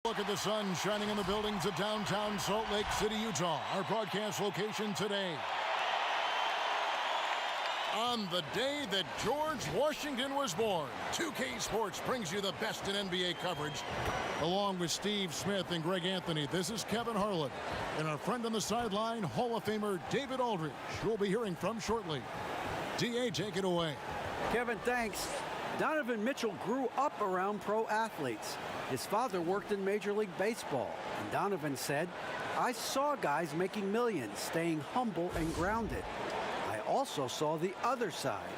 Look at the sun shining in the buildings of downtown Salt Lake City, Utah. Our broadcast location today. On the day that George Washington was born, 2K Sports brings you the best in NBA coverage. Along with Steve Smith and Greg Anthony, this is Kevin Harlan. And our friend on the sideline, Hall of Famer David Aldridge, who we'll be hearing from shortly. D.A., take it away. Kevin, thanks. Donovan Mitchell grew up around pro athletes. His father worked in Major League Baseball, and Donovan said, "I saw guys making millions, staying humble and grounded. I also saw the other side,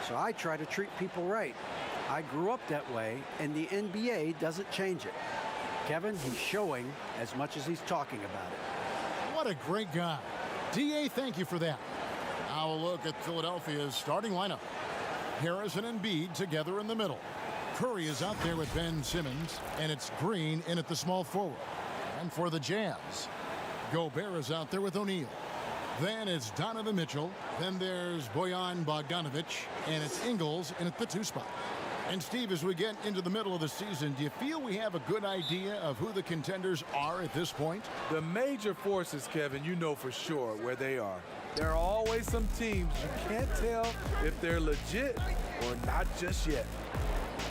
so I try to treat people right. I grew up that way, and the NBA doesn't change it." Kevin, he's showing as much as he's talking about it. What a great guy. D.A., thank you for that. Now a look at Philadelphia's starting lineup. Harris and Embiid together in the middle. Curry is out there with Ben Simmons, and it's Green in at the small forward. And for the Jazz, Gobert is out there with O'Neal. Then it's Donovan Mitchell. Then there's Bojan Bogdanovic, and it's Ingles in at the 2 spot. And Steve, as we get into the middle of the season, do you feel we have a good idea of who the contenders are at this point? The major forces, Kevin, you know for sure where they are. There are always some teams you can't tell if they're legit or not just yet.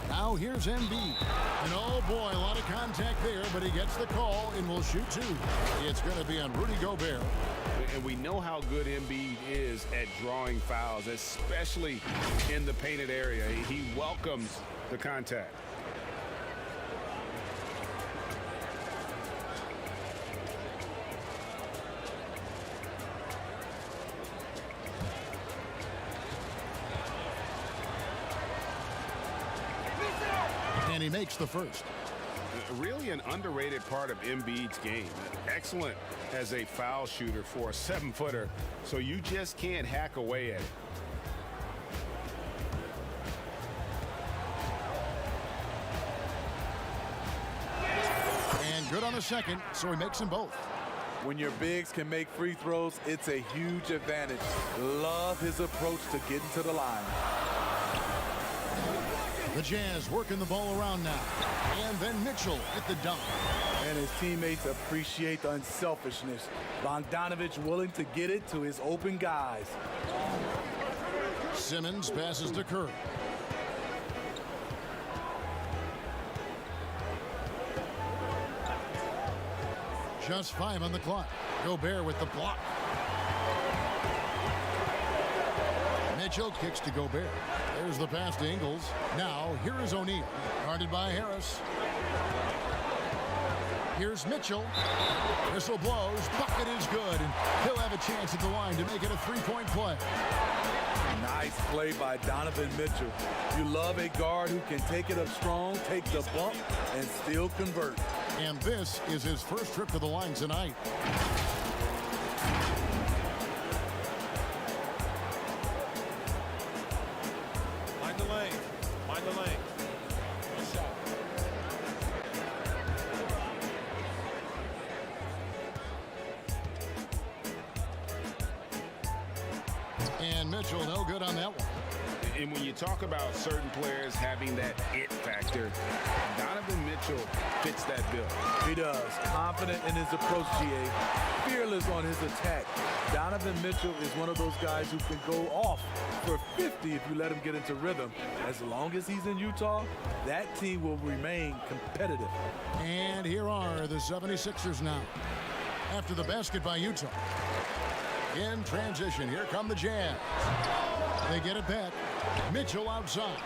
Now here's Embiid. And oh boy, a lot of contact there, but he gets the call and will shoot 2. It's going to be on Rudy Gobert. And we know how good Embiid is at drawing fouls, especially in the painted area. He welcomes the contact. And he makes the first. Really an underrated part of Embiid's game. Excellent as a foul shooter for a 7-footer, so you just can't hack away at it. And good on the second, so he makes them both. When your bigs can make free throws, it's a huge advantage. Love his approach to getting to the line. The Jazz working the ball around now. And then Mitchell at the dunk. And his teammates appreciate the unselfishness. Bogdanovic willing to get it to his open guys. Simmons passes to Curry. Just 5 on the clock. Gobert with the block. Mitchell kicks to Gobert. There's the pass to Ingles. Now, here is O'Neal, guarded by Harris. Here's Mitchell. Whistle blows. Bucket is good, and he'll have a chance at the line to make it a 3-point play. Nice play by Donovan Mitchell. You love a guard who can take it up strong, take the bump, and still convert. And this is his first trip to the line tonight. And Mitchell, no good on that one. And when you talk about certain players having that it factor, Donovan Mitchell fits that bill. He does. Confident in his approach, GA. Fearless on his attack. Donovan Mitchell is one of those guys who can go off for 50 if you let him get into rhythm. As long as he's in Utah, that team will remain competitive. And here are the 76ers now. After the basket by Utah. In transition, here come the Jazz. They get it back. Mitchell outside.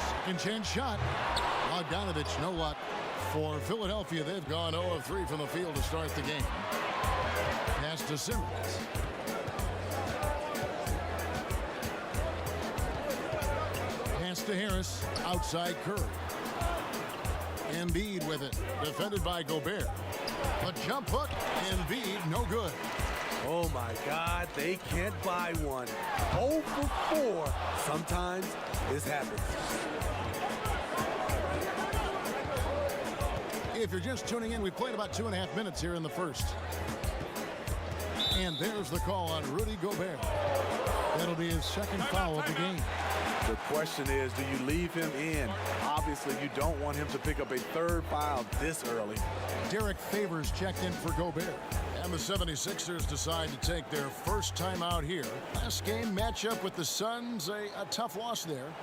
Second chance shot. Bogdanovic, no luck. For Philadelphia, they've gone 0 of 3 from the field to start the game. Pass to Simmons. Pass to Harris. Outside Curry. Embiid with it. Defended by Gobert. The jump hook. Embiid, no good. Oh my God, they can't buy one. 0 for 4. Sometimes this happens. If you're just tuning in, we played about 2.5 minutes here in the first. And there's the call on Rudy Gobert. That'll be his second foul of the game. The question is, do you leave him in? Obviously, you don't want him to pick up a third foul this early. Derek Favors checked in for Gobert. And the 76ers decide to take their first time out here. Last game matchup with the Suns, a tough loss there.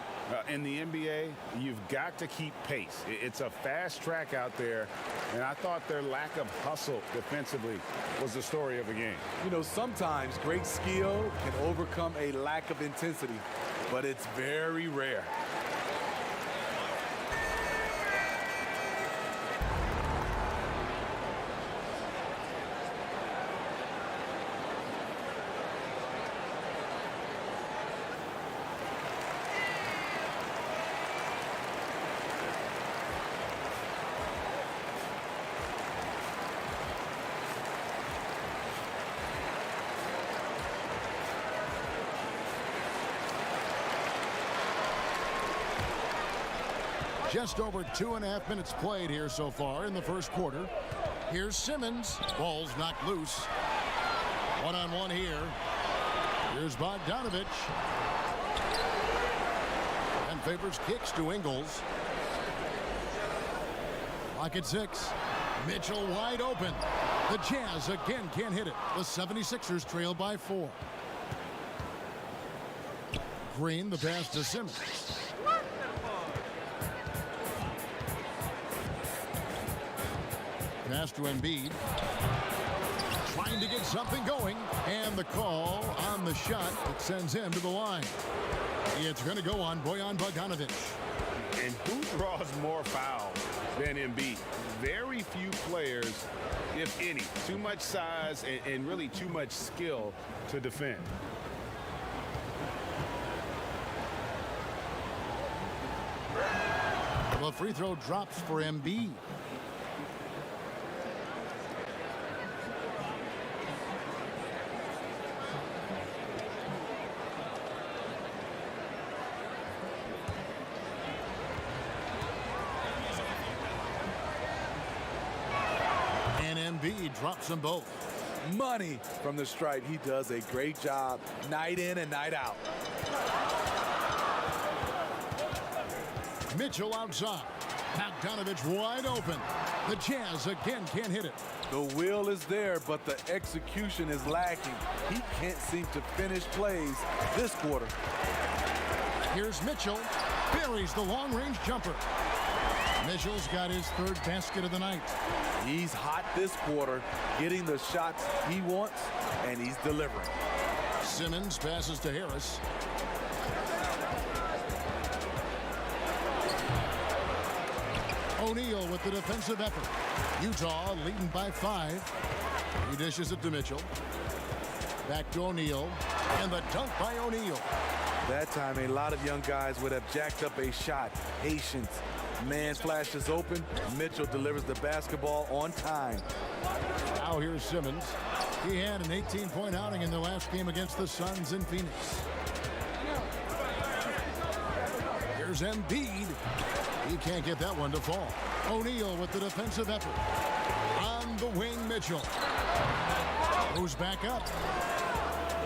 In the NBA, you've got to keep pace. It's a fast track out there, and I thought their lack of hustle defensively was the story of the game. You know, sometimes great skill can overcome a lack of intensity, but it's very rare. Just over 2.5 minutes played here so far in the first quarter. Here's Simmons. Ball's knocked loose. One-on-one here. Here's Bogdanovich. And Favors kicks to Ingles. Clock at 6. Mitchell wide open. The Jazz again can't hit it. The 76ers trail by 4. Green, the pass to Simmons. Pass to Embiid. Trying to get something going. And the call on the shot that sends him to the line. It's going to go on Bojan Bogdanovich. And who draws more fouls than Embiid? Very few players, if any. Too much size and really too much skill to defend. The free throw drops for Embiid. Embiid drops them both. Money from the stripe. He does a great job night in and night out. Mitchell outside. Bogdanovich wide open. The Jazz again can't hit it. The will is there, but the execution is lacking. He can't seem to finish plays this quarter. Here's Mitchell. Buries the long-range jumper. Mitchell's got his third basket of the night. He's hot this quarter, getting the shots he wants, and he's delivering. Simmons passes to Harris. O'Neal with the defensive effort. Utah leading by 5. He dishes it to Mitchell. Back to O'Neal. And the dunk by O'Neal. That time, a lot of young guys would have jacked up a shot. Patience. Man flashes open. Mitchell delivers the basketball on time. Now here's Simmons. He had an 18-point outing in the last game against the Suns in Phoenix. Here's Embiid. He can't get that one to fall. O'Neal with the defensive effort. On the wing, Mitchell. Goes back up.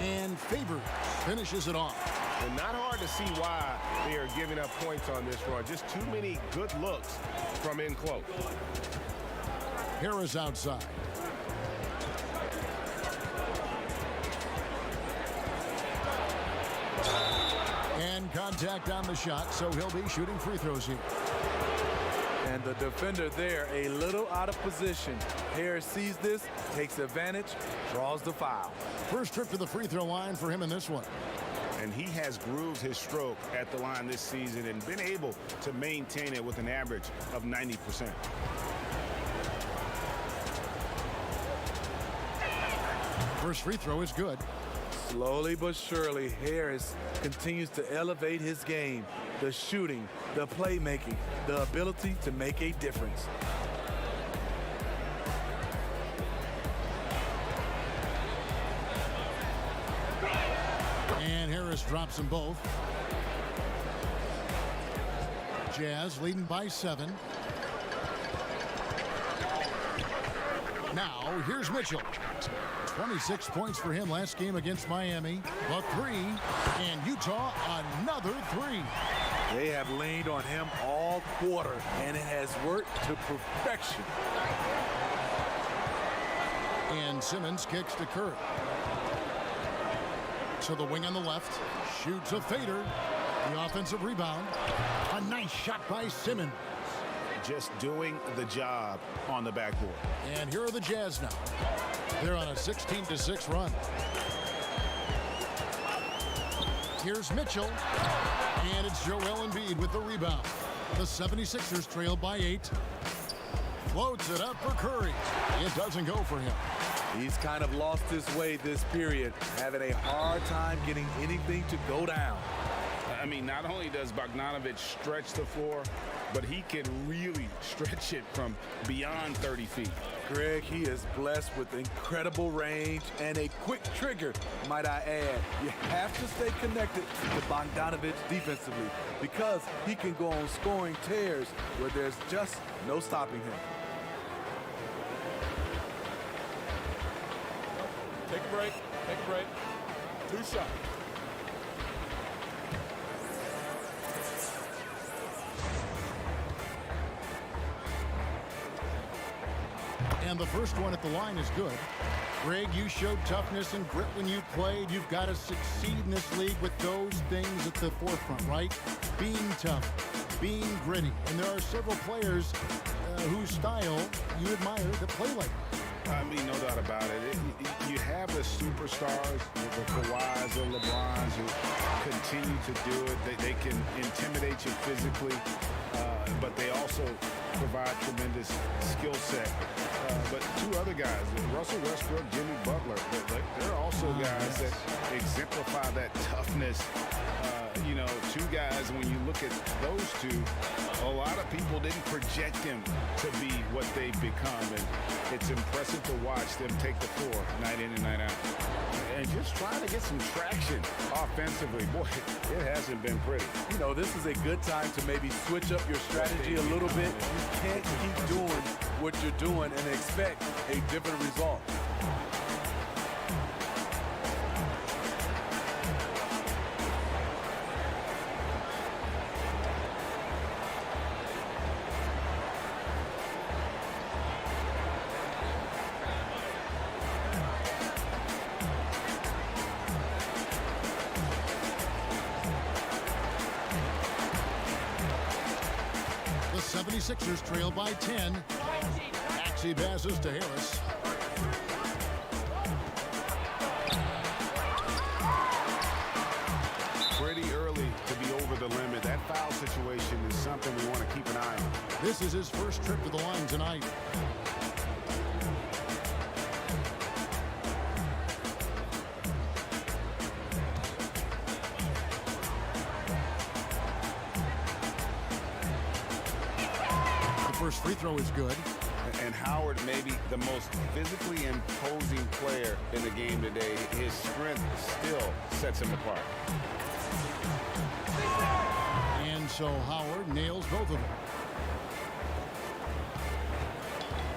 And Favors finishes it off. And not hard to see why they are giving up points on this run. Just too many good looks from in close. Harris outside. And contact on the shot, so he'll be shooting free throws here. And the defender there a little out of position. Harris sees this, takes advantage, draws the foul. First trip to the free throw line for him in this one. And he has grooved his stroke at the line this season and been able to maintain it with an average of 90%. First free throw is good. Slowly but surely, Harris continues to elevate his game. The shooting, the playmaking, the ability to make a difference. And Harris drops them both. Jazz leading by 7. Now, here's Mitchell. 26 points for him last game against Miami. A three, and Utah another three. They have leaned on him all quarter, and it has worked to perfection. And Simmons kicks to Curry. To the wing on the left. Shoots a fader. The offensive rebound. A nice shot by Simmons. Just doing the job on the backboard. And here are the Jazz now. They're on a 16-6 run. Here's Mitchell. And it's Joel Embiid with the rebound. The 76ers trail by 8. Floats it up for Curry. It doesn't go for him. He's kind of lost his way this period, having a hard time getting anything to go down. I mean, not only does Bogdanović stretch the floor, but he can really stretch it from beyond 30 feet. Greg, he is blessed with incredible range and a quick trigger, might I add. You have to stay connected to Bogdanović defensively because he can go on scoring tears where there's just no stopping him. Take a break. Take a break. 2 shots. And the first one at the line is good. Greg, you showed toughness and grit when you played. You've got to succeed in this league with those things at the forefront, right? Being tough, being gritty. And there are several players whose style you admire that play like that. I mean, no doubt about it. You have the superstars, the Kawhis or LeBrons, who continue to do it. They can intimidate you physically, but they also provide tremendous skill set. But 2 other guys, Russell Westbrook, Jimmy Butler, they're also guys that exemplify that toughness. You know, 2 guys, when you look at those 2, a lot of people didn't project them to be what they've become. And it's impressive to watch them take the floor night in and night out. And just trying to get some traction offensively. Boy, it hasn't been pretty. You know, this is a good time to maybe switch up your strategy a little bit. You can't keep doing what you're doing and expect a different result. The 76ers trail by 10. Maxey passes to Harris. Pretty early to be over the limit. That foul situation is something we want to keep an eye on. This is his first trip to the line tonight. First free throw is good. And Howard may be the most physically imposing player in the game today. His strength still sets him apart. And so Howard nails both of them.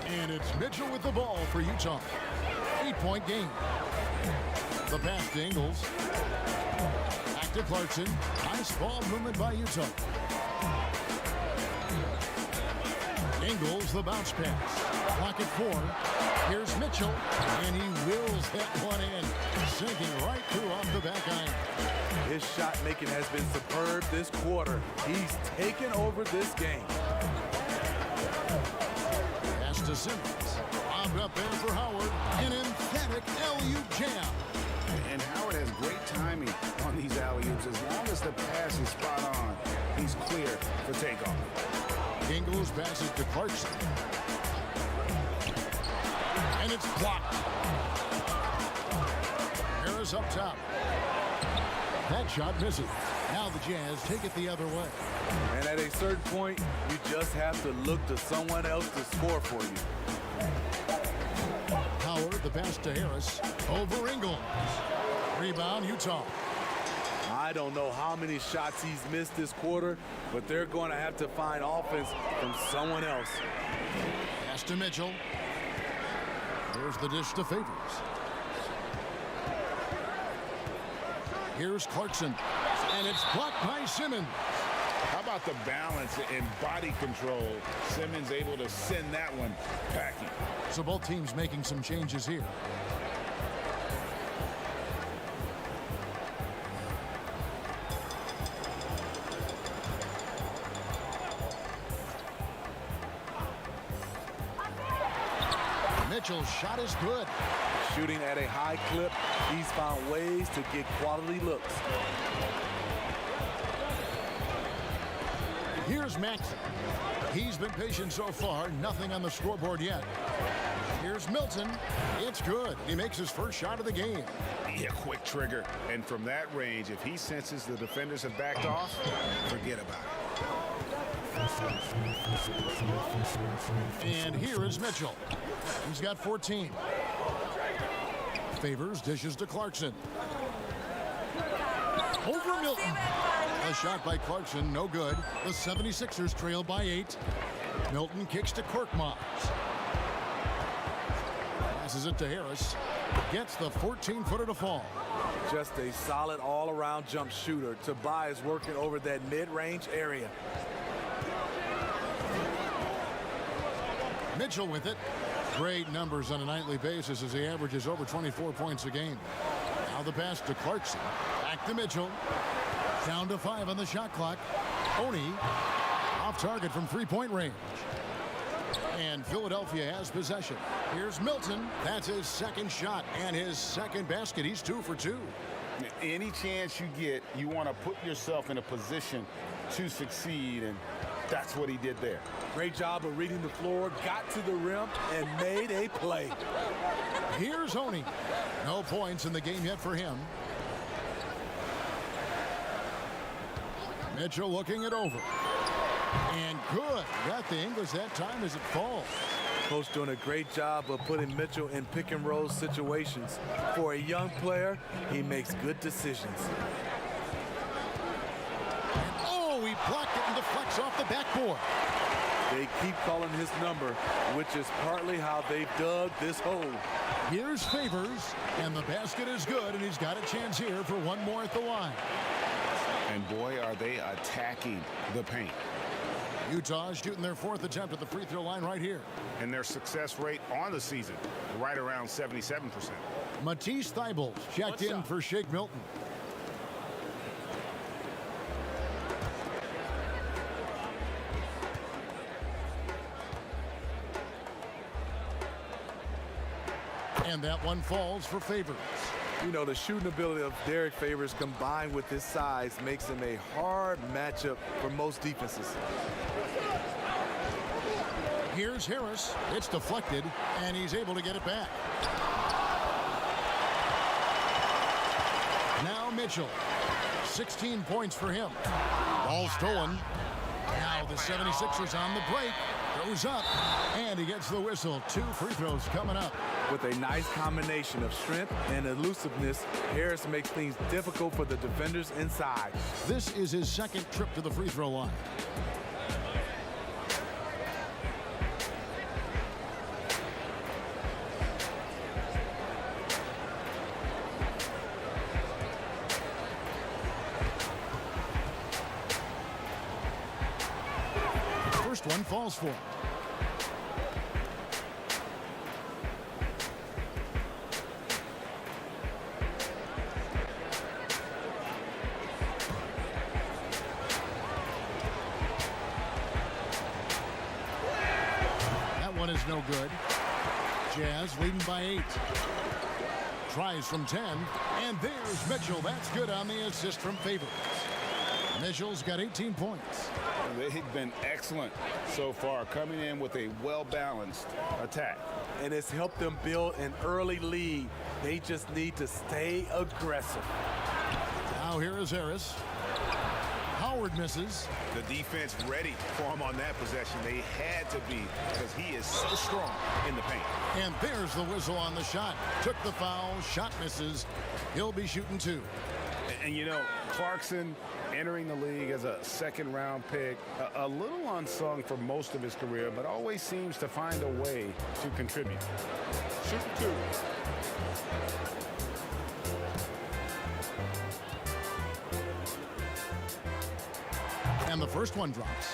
And it's Mitchell with the ball for Utah. 8-point game. The pass to Ingles. Back to Clarkson. Nice ball movement by Utah. Ingles, the bounce pass. Clock at 4. Here's Mitchell, and he wills that one in, sinking right through off the back iron. His shot making has been superb this quarter. He's taken over this game. Pass to Simmons. Bombed up there for Howard. An emphatic alley-oop jam. And Howard has great timing on these alley-oops. As long as the pass is spot on, he's clear for takeoff. Ingles passes to Clarkson. And it's blocked. Harris up top. That shot misses. Now the Jazz take it the other way. And at a certain point, you just have to look to someone else to score for you. Howard, the pass to Harris. Over Ingles. Rebound, Utah. I don't know how many shots he's missed this quarter, but they're going to have to find offense from someone else. Pass to Mitchell. Here's the dish to Favors. Here's Clarkson, and it's blocked by Simmons. How about the balance and body control? Simmons able to send that one packing. So both teams making some changes here. Mitchell's shot is good. Shooting at a high clip, he's found ways to get quality looks. Here's Maxson. He's been patient so far, nothing on the scoreboard yet. Here's Milton. It's good. He makes his first shot of the game. Yeah, quick trigger. And from that range, if he senses the defenders have backed off, forget about it. And here is Mitchell. He's got 14. Favors dishes to Clarkson. Over Milton. A shot by Clarkson, no good. The 76ers trail by 8. Milton kicks to Korkmaz. Passes it to Harris. Gets the 14-footer to fall. Just a solid all-around jump shooter. Tobias working over that mid-range area. Mitchell with it. Great numbers on a nightly basis as he averages over 24 points a game. Now the pass to Clarkson. Back to Mitchell. Down to 5 on the shot clock. Oni off target from three-point range. And Philadelphia has possession. Here's Milton. That's his second shot and his second basket. He's 2 for 2. Any chance you get, you want to put yourself in a position to succeed, and that's what he did there. Great job of reading the floor, got to the rim, and made a play. Here's Oni. No points in the game yet for him. Mitchell looking it over. And good. Got the English that time as it falls. Coach doing a great job of putting Mitchell in pick and roll situations. For a young player, he makes good decisions. Oh, he blocked it and deflects off the backboard. They keep calling his number, which is partly how they've dug this hole. Here's Favors, and the basket is good, and he's got a chance here for one more at the line. And boy, are they attacking the paint. Utah shooting their 4th attempt at the free throw line right here. And their success rate on the season, right around 77%. Matisse Thybulle checked in for Shake Milton. And that one falls for Favors. You know, the shooting ability of Derek Favors combined with his size makes him a hard matchup for most defenses. Here's Harris. It's deflected, and he's able to get it back. Now Mitchell. 16 points for him. Ball stolen. Now the 76ers on the break. Goes up, and he gets the whistle. 2 free throws coming up. With a nice combination of strength and elusiveness, Harris makes things difficult for the defenders inside. This is his second trip to the free throw line. First one falls for him. One is no good. Jazz leading by 8. Tries from 10. And there's Mitchell. That's good on the assist from Favors. Mitchell's got 18 points. They've been excellent so far, coming in with a well-balanced attack. And it's helped them build an early lead. They just need to stay aggressive. Now here is Harris. Howard misses. The defense ready for him on that possession. They had to be, because he is so strong in the paint. And there's the whistle on the shot. Took the foul. Shot misses. He'll be shooting 2. And you know, Clarkson entering the league as a second-round pick, a little unsung for most of his career, but always seems to find a way to contribute. Shoot 2. And the first one drops.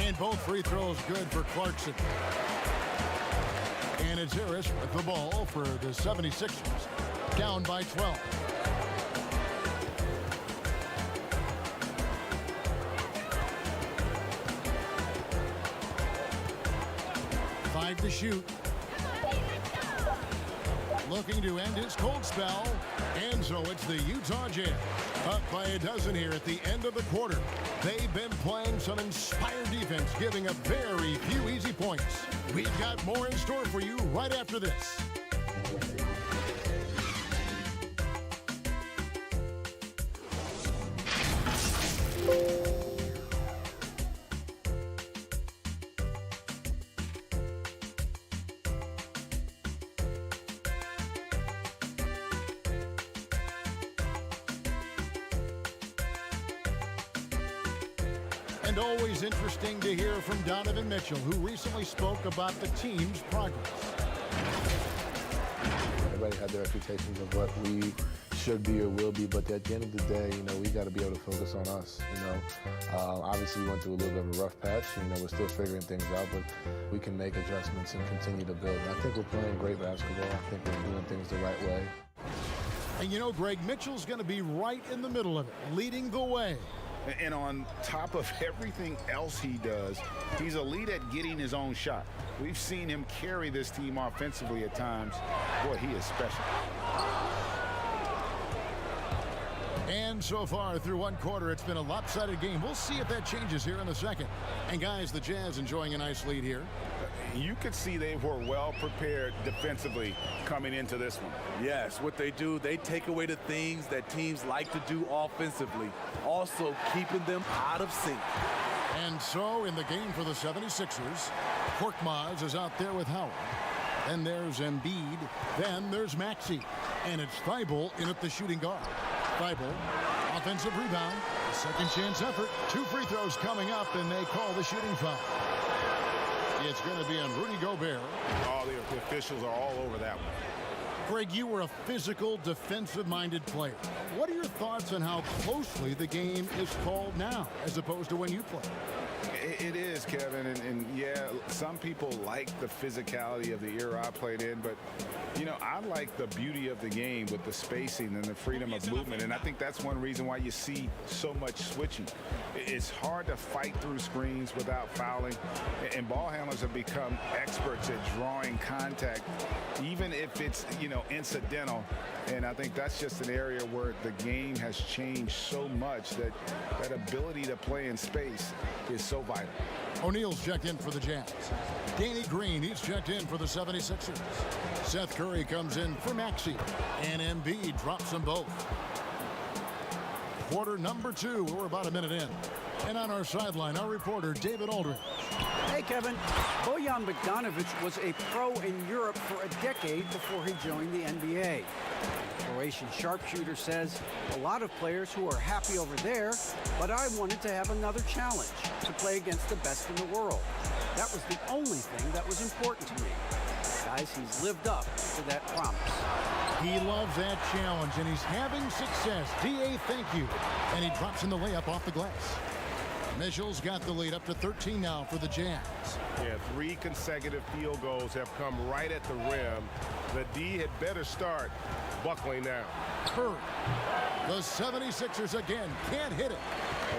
And both free throws good for Clarkson. And it's Harris with the ball for the 76ers, down by 12. To shoot. Looking to end his cold spell. And so it's the Utah Jazz up by a dozen here at the end of the quarter. They've been playing some inspired defense, giving up very few easy points. We've got more in store for you right after this. And always interesting to hear from Donovan Mitchell, who recently spoke about the team's progress. Everybody had their expectations of what we should be or will be, but at the end of the day, we got to be able to focus on us. Obviously we went through a little bit of a rough patch. We're still figuring things out, but we can make adjustments and continue to build. And I think we're playing great basketball. I think we're doing things the right way. And Greg, Mitchell's going to be right in the middle of it, leading the way. And on top of everything else he does, he's elite at getting his own shot. We've seen him carry this team offensively at times. Boy, he is special. And so far through one quarter, it's been a lopsided game. We'll see if that changes here in the second. And guys, the Jazz enjoying a nice lead here. You could see they were well prepared defensively coming into this one. Yes, what they do, they take away the things that teams like to do offensively, also keeping them out of sync. And so in the game for the 76ers, Korkmaz is out there with Howard. Then there's Embiid. Then there's Maxey. And it's Thibault in at the shooting guard. Thibault, offensive rebound, second chance effort. 2 free throws coming up, and they call the shooting foul. It's going to be on Rudy Gobert. Oh, the officials are all over that one. Greg, you were a physical, defensive-minded player. What are your thoughts on how closely the game is called now, as opposed to when you played? It is, Kevin, and yeah, some people like the physicality of the era I played in, but, I like the beauty of the game with the spacing and the freedom of movement, and I think that's one reason why you see so much switching. It's hard to fight through screens without fouling, and ball handlers have become experts at drawing contact, even if it's, incidental, and I think that's just an area where the game has changed so much that that ability to play in space is so vital. O'Neal's checked in for the Jazz. Danny Green, he's checked in for the 76ers. Seth Curry comes in for Maxey. And Embiid drops them both. Quarter number 2. We're about a minute in. And on our sideline, our reporter, David Aldridge. Hey, Kevin. Bojan Bogdanovic was a pro in Europe for a decade before he joined the NBA. Croatian sharpshooter says, a lot of players who are happy over there, but I wanted to have another challenge, to play against the best in the world. That was the only thing that was important to me. Guys, he's lived up to that promise. He loves that challenge, and he's having success. D.A., thank you. And he drops in the layup off the glass. Mitchell's got the lead up to 13 now for the Jazz. Yeah, 3 consecutive field goals have come right at the rim. The D had better start buckling down. Curry. The 76ers again can't hit it.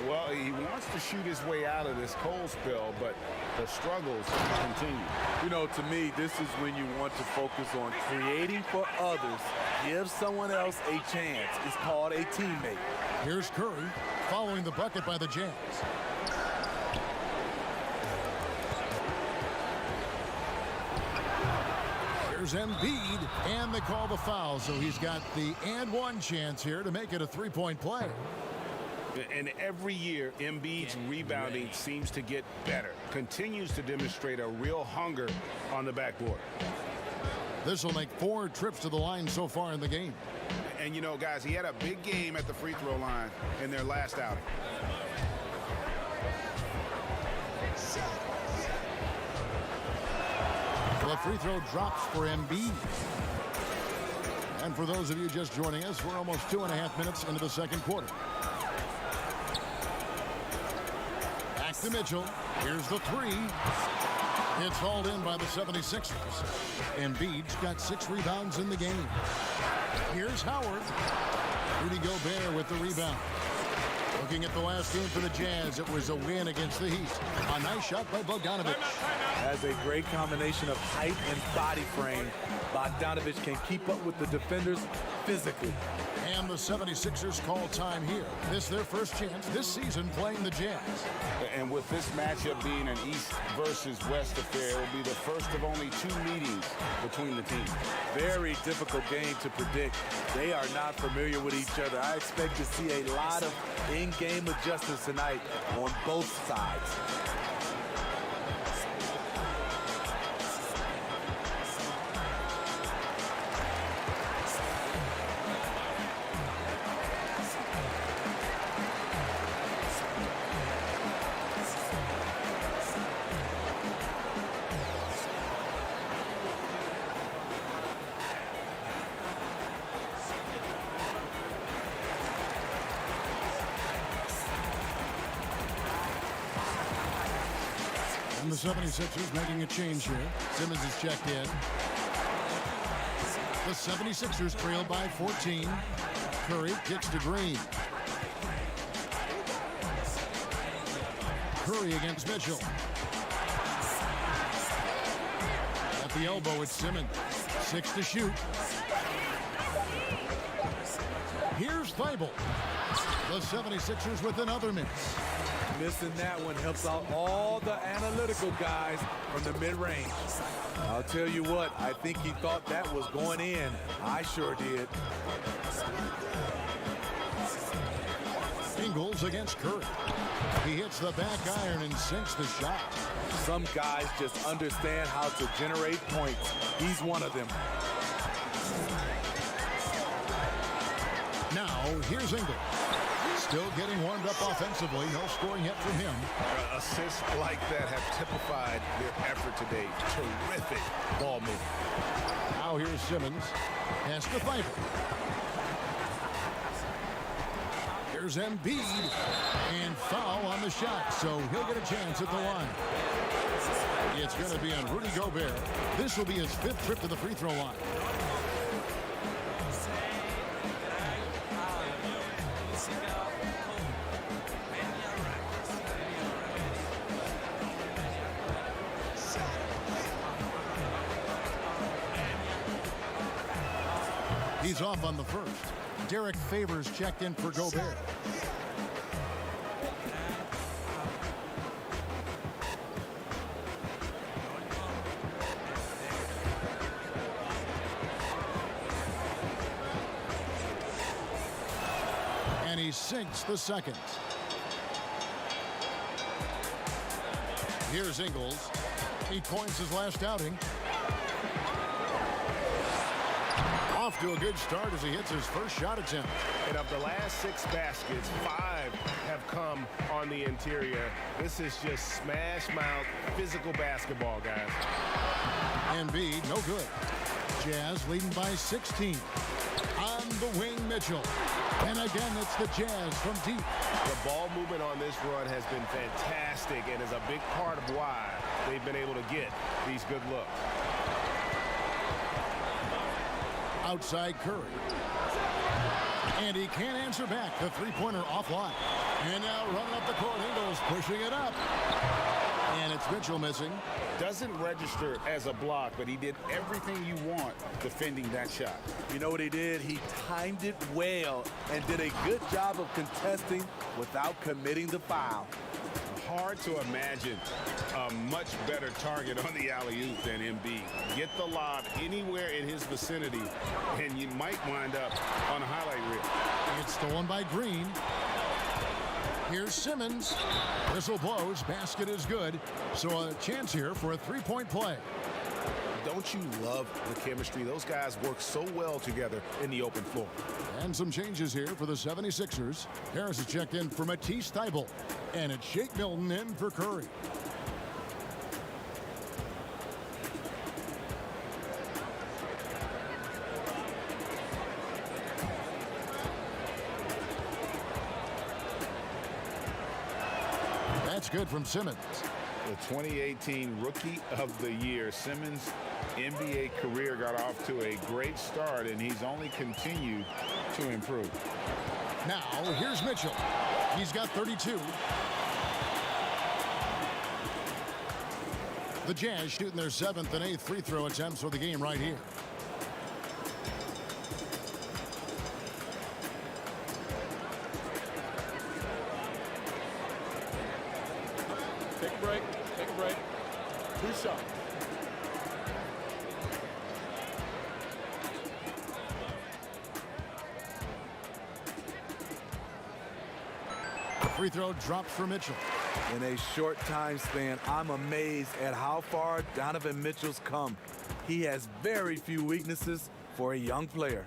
Well, he wants to shoot his way out of this cold spell, but the struggles continue. To me, this is when you want to focus on creating for others. Give someone else a chance. It's called a teammate. Here's Curry following the bucket by the Jazz. Here's Embiid, and they call the foul, so he's got the and one chance here to make it a three-point play. And every year, Embiid's rebounding seems to get better. Continues to demonstrate a real hunger on the backboard. This will make 4 trips to the line so far in the game. And you know, guys, he had a big game at the free throw line in their last outing. The free throw drops for Embiid. And for those of you just joining us, we're almost 2.5 minutes into the second quarter. Back to Mitchell. Here's the three. It's hauled in by the 76ers. Embiid's got 6 rebounds in the game. Here's Howard. Rudy Gobert with the rebound. Looking at the last game for the Jazz, it was a win against the Heat. A nice shot by Bogdanovic. Has a great combination of height and body frame. Bogdanovic can keep up with the defenders physically. And the 76ers call time here. This is their first chance this season playing the Jazz. And with this matchup being an East versus West affair, it will be the first of only 2 meetings between the teams. Very difficult game to predict. They are not familiar with each other. I expect to see a lot of in-game adjustments tonight on both sides. And the 76ers making a change here. Simmons is checked in. The 76ers trail by 14. Curry kicks to Green. Curry against Mitchell. At the elbow, it's Simmons. 6 to shoot. Here's Thibault. The 76ers with another miss. Missing that one helps out all the analytical guys from the mid-range. I'll tell you what, I think he thought that was going in. I sure did. Ingles against Curry. He hits the back iron and sinks the shot. Some guys just understand how to generate points. He's one of them. Now, here's Ingles. Still getting warmed up offensively. No scoring yet from him. Assists like that have typified their effort today. Terrific ball movement. Now here's Simmons. Pass to Thibault. Here's Embiid. And foul on the shot, so he'll get a chance at the line. It's going to be on Rudy Gobert. This will be his 5th trip to the free throw line. He's off on the first. Derek Favors checked in for Gobert. And he sinks the second. Here's Ingles. 8 points his last outing. Off to a good start as he hits his first shot attempt. And of the last 6 baskets, 5 have come on the interior. This is just smash mouth physical basketball, guys. Embiid, no good. Jazz leading by 16. On the wing, Mitchell. And again, it's the Jazz from deep. The ball movement on this run has been fantastic and is a big part of why they've been able to get these good looks. Outside Curry. And he can't answer back. The three-pointer offline. And now running up the court, Ingles pushing it up. And it's Mitchell missing. Doesn't register as a block, but he did everything you want defending that shot. You know what he did? He timed it well and did a good job of contesting without committing the foul. hard to imagine a much better target on the alley-oop than Embiid. Get the lob anywhere in his vicinity, and you might wind up on a highlight reel. It's stolen by Green. Here's Simmons. Whistle blows. Basket is good. So a chance here for a three-point play. Don't you love the chemistry? Those guys work so well together in the open floor. And some changes here for the 76ers. Harris is checked in for Matisse Thybulle. And it's Shake Milton in for Curry. That's good from Simmons. The 2018 Rookie of the Year. Simmons' NBA career got off to a great start, and he's only continued to improve. Now, here's Mitchell. He's got 32. The Jazz shooting their 7th and 8th free throw attempts for the game right here. Take a break. Take a break. 2 shots. Free throw drops for Mitchell. In a short time span, I'm amazed at how far Donovan Mitchell's come. He has very few weaknesses for a young player.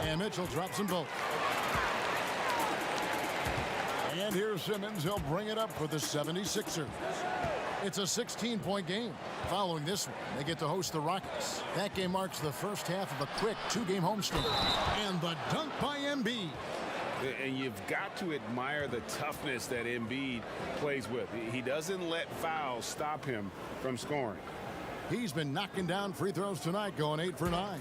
And Mitchell drops them both. And here's Simmons. He'll bring it up for the 76ers. It's a 16-point game. Following this one, they get to host the Rockets. That game marks the first half of a quick 2-game homestand. And the dunk by Embiid. And you've got to admire the toughness that Embiid plays with. He doesn't let fouls stop him from scoring. He's been knocking down free throws tonight, going 8 for 9.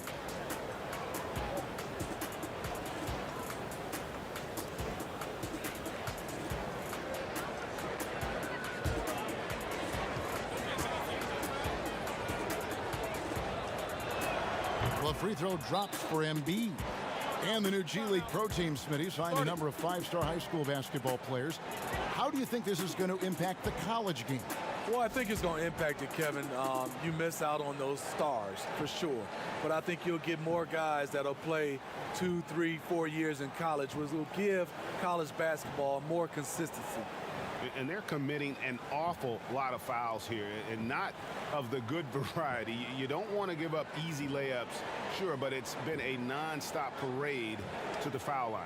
The free throw drops for Embiid. And the new G League Pro Team, Smitty, signed a number of 5-star high school basketball players. How do you think this is going to impact the college game? Well, I think it's going to impact it, Kevin. You miss out on those stars for sure. But I think you'll get more guys that'll play 2, 3, 4 years in college, which will give college basketball more consistency. And they're committing an awful lot of fouls here, and not of the good variety. You don't want to give up easy layups, sure, but it's been a non-stop parade to the foul line.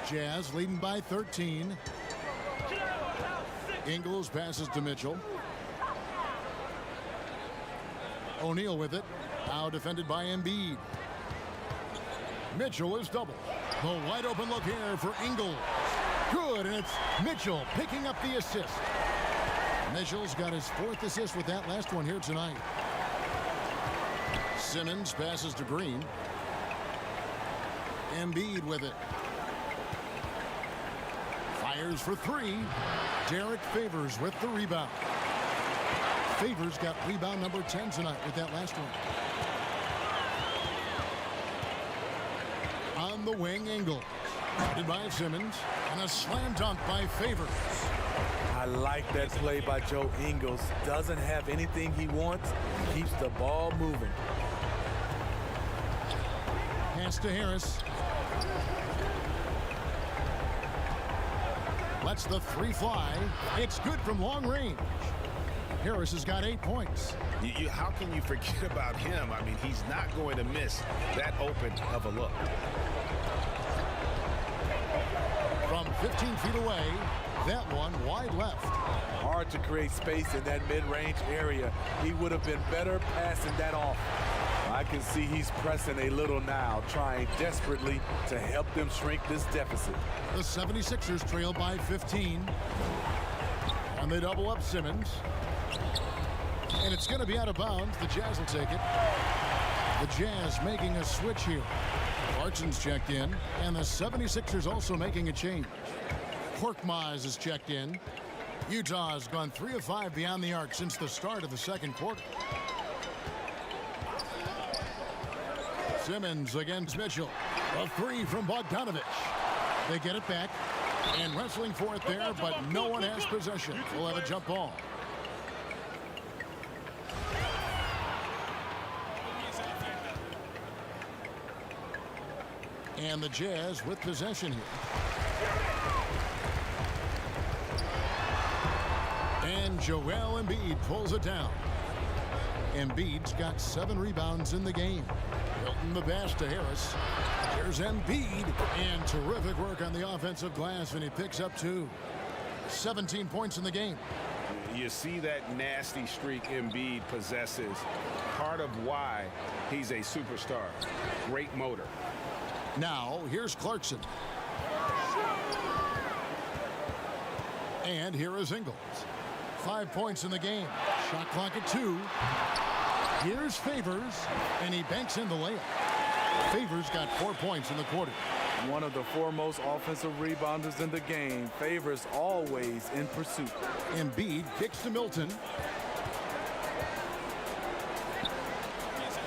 Jazz leading by 13. Ingles passes to Mitchell. O'Neal with it. Now defended by Embiid. Mitchell is doubled. The wide open look here for Ingles. Good, and it's Mitchell picking up the assist. Mitchell's got his 4th assist with that last one here tonight. Simmons passes to Green. Embiid with it. Fires for 3. Derek Favors with the rebound. Favors got rebound number 10 tonight with that last one. On the wing, Ingles. Guarded by Simmons. And a slam dunk by Favors. I like that play by Joe Ingles. Doesn't have anything he wants. Keeps the ball moving. Pass to Harris. Lets the 3 fly. It's good from long range. Harris has got 8 points. How can you forget about him? I mean, he's not going to miss that open of a look. From 15 feet away, that one wide left. Hard to create space in that mid-range area. He would have been better passing that off. I can see he's pressing a little now, trying desperately to help them shrink this deficit. The 76ers trail by 15. And they double up Simmons. And it's going to be out of bounds. The Jazz will take it. The Jazz making a switch here. Clarkson's checked in, and the 76ers also making a change. Korkmaz is checked in. Utah has gone 3 of 5 beyond the arc since the start of the second quarter. Simmons against Mitchell. A 3 from Bogdanovich. They get it back, and wrestling for it there, but no one has possession. We'll have a jump ball. And the Jazz with possession here. And Joel Embiid pulls it down. Embiid's got 7 rebounds in the game. Hilton the pass to Harris. Here's Embiid. And terrific work on the offensive glass, and he picks up 2. 17 points in the game. You see that nasty streak Embiid possesses. Part of why he's a superstar. Great motor. Now, here's Clarkson. And here is Ingles. 5 points in the game. Shot clock at 2. Here's Favors, and he banks in the layup. Favors got 4 points in the quarter. One of the foremost offensive rebounders in the game. Favors always in pursuit. Embiid kicks to Milton.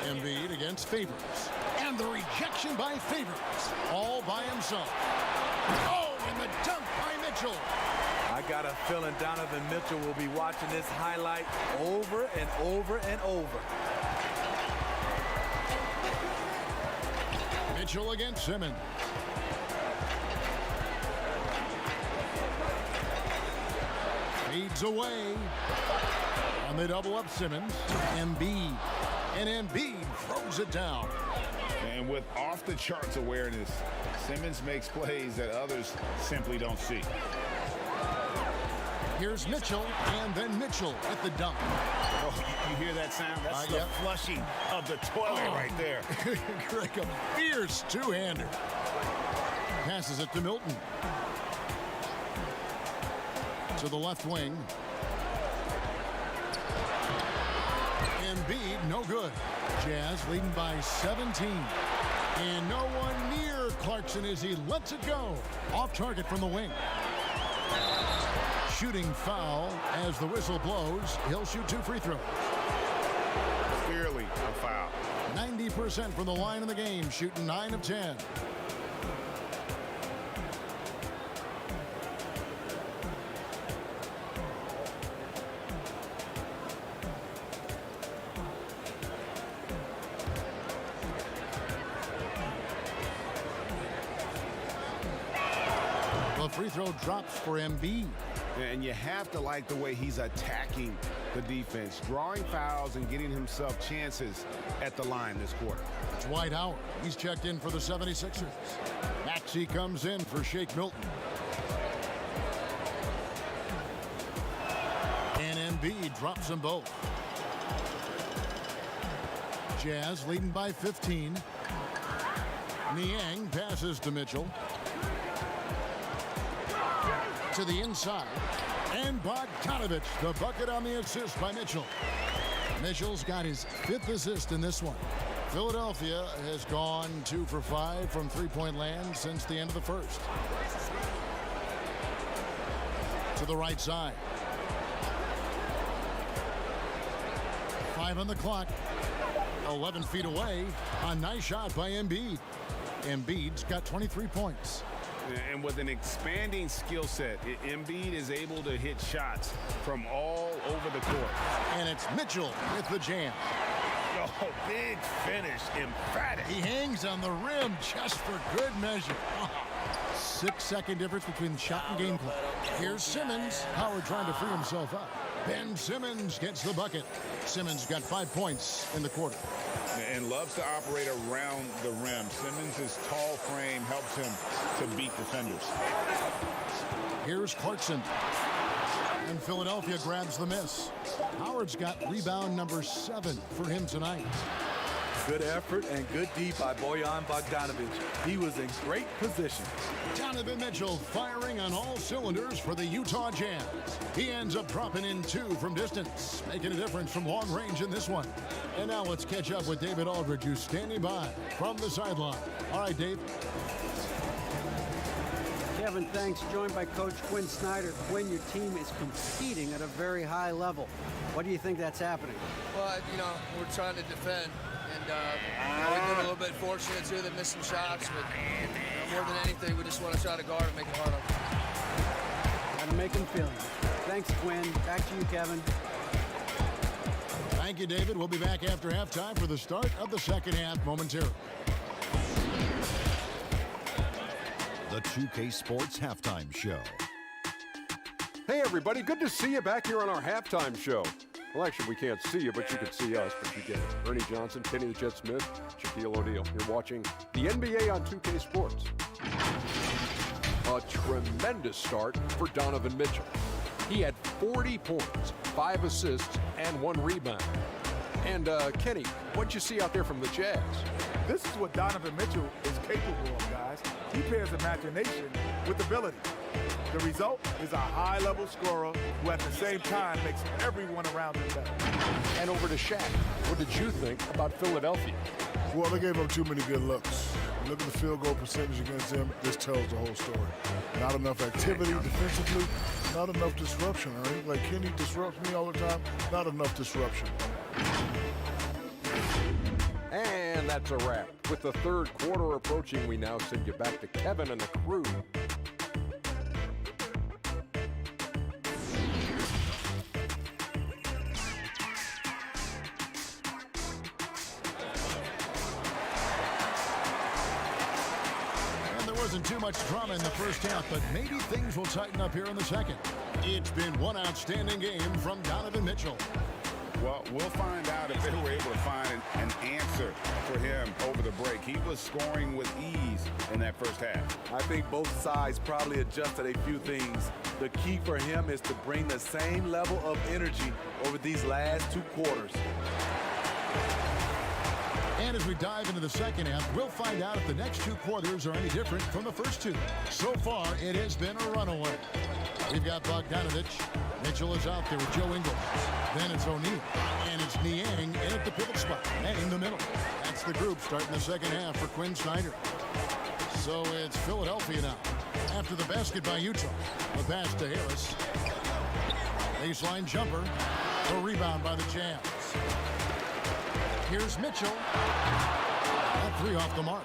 Embiid against Favors. And the rejection by Favors. All by himself. Oh, and the dunk by Mitchell. I got a feeling Donovan Mitchell will be watching this highlight over and over and over. Mitchell against Simmons. Feeds away. And they double up Simmons. Embiid. And Embiid throws it down. And with off-the-charts awareness, Simmons makes plays that others simply don't see. Here's Mitchell, and then Mitchell at the dunk. Oh, you hear that sound? That's the flushing of the toilet right there. Greg, a fierce two-hander. Passes it to Milton. To the left wing. Embiid, no good. Jazz leading by 17. And no one near Clarkson as he lets it go. Off target from the wing. Shooting foul as the whistle blows. He'll shoot 2 free throws. Clearly a foul. 90% from the line in the game, shooting 9 of 10. The free throw drops for Embiid. And you have to like the way he's attacking the defense, drawing fouls and getting himself chances at the line this quarter. It's Dwight Howard. He's checked in for the 76ers. Maxey comes in for Shake Milton. And Embiid drops them both. Jazz leading by 15. Niang passes to Mitchell. To the inside. And Bogdanovich, the bucket on the assist by Mitchell. Mitchell's got his 5th assist in this one. Philadelphia has gone 2 for 5 from three-point land since the end of the first. To the right side. 5 on the clock. 11 feet away. A nice shot by Embiid. Embiid's got 23 points. And with an expanding skill set, Embiid is able to hit shots from all over the court. And it's Mitchell with the jam. Oh, big finish, emphatic. He hangs on the rim just for good measure. 6-second difference between shot and game clock. Here's Simmons. Howard trying to free himself up. Ben Simmons gets the bucket. Simmons got 5 points in the quarter. and loves to operate around the rim. Simmons' tall frame helps him to beat defenders. Here's Clarkson. And Philadelphia grabs the miss. Howard's got rebound number 7 for him tonight. Good effort and good D by Bojan Bogdanovic. He was in great position. Donovan Mitchell firing on all cylinders for the Utah Jazz. He ends up dropping in 2 from distance, making a difference from long range in this one. And now let's catch up with David Aldridge, who's standing by from the sideline. All right, Dave. Kevin, thanks. Joined by Coach Quinn Snyder. Quinn, your team is competing at a very high level. What do you think that's happening? Well, we're trying to defend. And we've been a little bit fortunate, too, that missed some shots. But more than anything, we just want to try to guard and make it hard on them. Got to make them feel it. Thanks, Quinn. Back to you, Kevin. Thank you, David. We'll be back after halftime for the start of the second half momentarily. The 2K Sports Halftime Show. Hey, everybody. Good to see you back here on our halftime show. Well, actually, we can't see you, but you can see us. But you get it. Ernie Johnson, Kenny the Jet Smith, Shaquille O'Neal. You're watching the NBA on 2K Sports. A tremendous start for Donovan Mitchell. He had 40 points, 5 assists, and 1 rebound. And, Kenny, what'd you see out there from the Jazz? This is what Donovan Mitchell is capable of, guys. He pairs imagination with ability. The result is a high-level scorer who at the same time makes everyone around him better. And over to Shaq. What did you think about Philadelphia? Well, they gave up too many good looks. Look at the field goal percentage against them. This tells the whole story. Not enough activity defensively. Not enough disruption, right? Like Kenny disrupts me all the time. Not enough disruption. And that's a wrap. With the third quarter approaching, we now send you back to Kevin and the crew. Wasn't too much drama in the first half, but maybe things will tighten up here in the second. It's been one outstanding game from Donovan Mitchell. Well, we'll find out if they were able to find an answer for him over the break. He was scoring with ease in that first half. I think both sides probably adjusted a few things. The key for him is to bring the same level of energy over these last 2 quarters. And as we dive into the second half, we'll find out if the next 2 quarters are any different from the first 2. So far, it has been a runaway. We've got Bogdanovic. Mitchell is out there with Joe Ingles. Then it's O'Neal. And it's Niang in at the pivot spot and in the middle. That's the group starting the second half for Quinn Snyder. So it's Philadelphia now. After the basket by Utah. The pass to Harris. Baseline jumper. The rebound by the Jazz. Here's Mitchell. That 3 off the mark.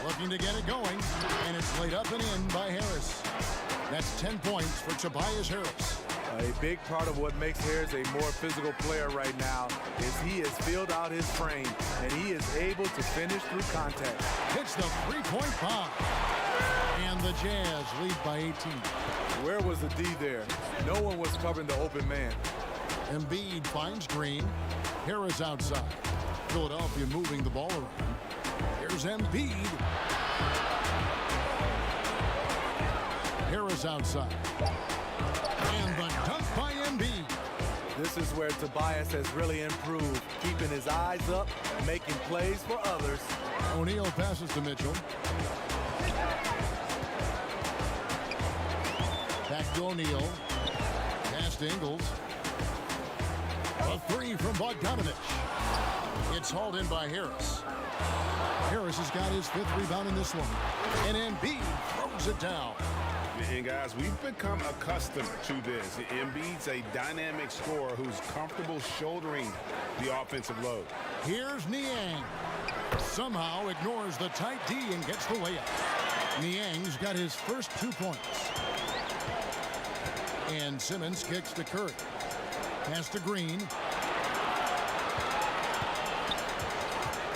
Looking to get it going, and it's laid up and in by Harris. That's 10 points for Tobias Harris. A big part of what makes Harris a more physical player right now is he has filled out his frame, and he is able to finish through contact. Hits the 3-point bomb. And the Jazz lead by 18. Where was the D there? No one was covering the open man. Embiid finds Green. Harris outside. Philadelphia moving the ball around. Here's Embiid. Harris outside. And the dunk by Embiid. This is where Tobias has really improved, keeping his eyes up, making plays for others. O'Neal passes to Mitchell. Back to O'Neal. Pass to Ingles. A 3 from Bogdanovic. It's hauled in by Harris. Harris has got his 5th rebound in this one. And Embiid throws it down. And guys, we've become accustomed to this. Embiid's a dynamic scorer who's comfortable shouldering the offensive load. Here's Niang. Somehow ignores the tight D and gets the layup. Niang's got his first 2 points. And Simmons kicks to Curry. Pass to Green.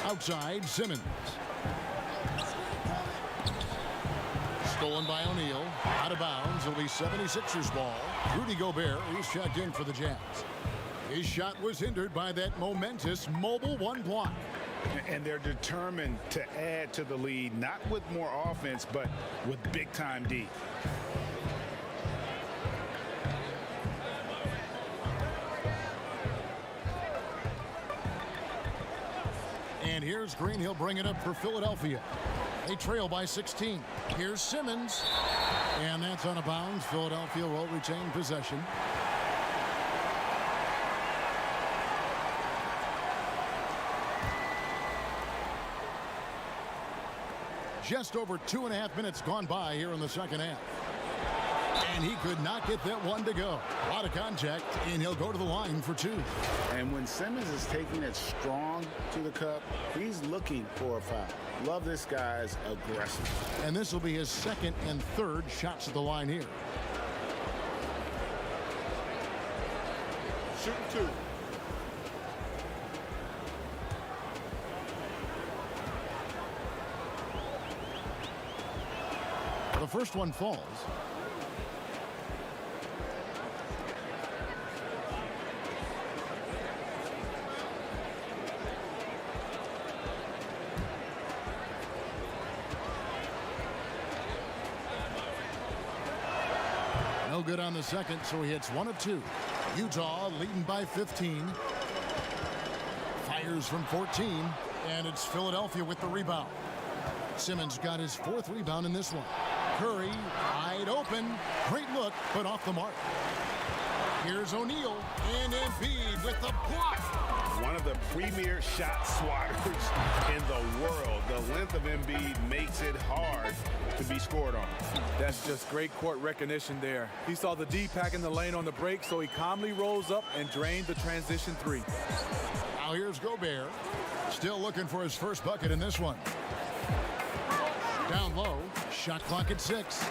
Outside, Simmons. Stolen by O'Neal. Out of bounds. It'll be 76ers ball. Rudy Gobert, he's checked in for the Jazz. His shot was hindered by that momentous mobile one block. And they're determined to add to the lead, not with more offense, but with big-time D. And here's Green. He'll bring it up for Philadelphia. They trail by 16. Here's Simmons. And that's out of bounds. Philadelphia will retain possession. Just over 2.5 minutes gone by here in the second half. And he could not get that one to go. A lot of contact, and he'll go to the line for 2. And when Simmons is taking it strong to the cup, he's looking for a foul. Love this guy's aggressive. And this will be his second and third shots at the line here. Shooting 2. The first one falls. No good on the second, so he hits 1 of 2. Utah leading by 15. Fires from 14, and it's Philadelphia with the rebound. Simmons got his 4th rebound in this one. Curry wide open. Great look, but off the mark. Here's O'Neal and Embiid with the block. One of the premier shot swatters in the world. The length of Embiid makes it hard to be scored on. That's just great court recognition there. He saw the D pack in the lane on the break, so he calmly rose up and drained the transition 3. Now here's Gobert. Still looking for his first bucket in this one. Down low, shot clock at 6.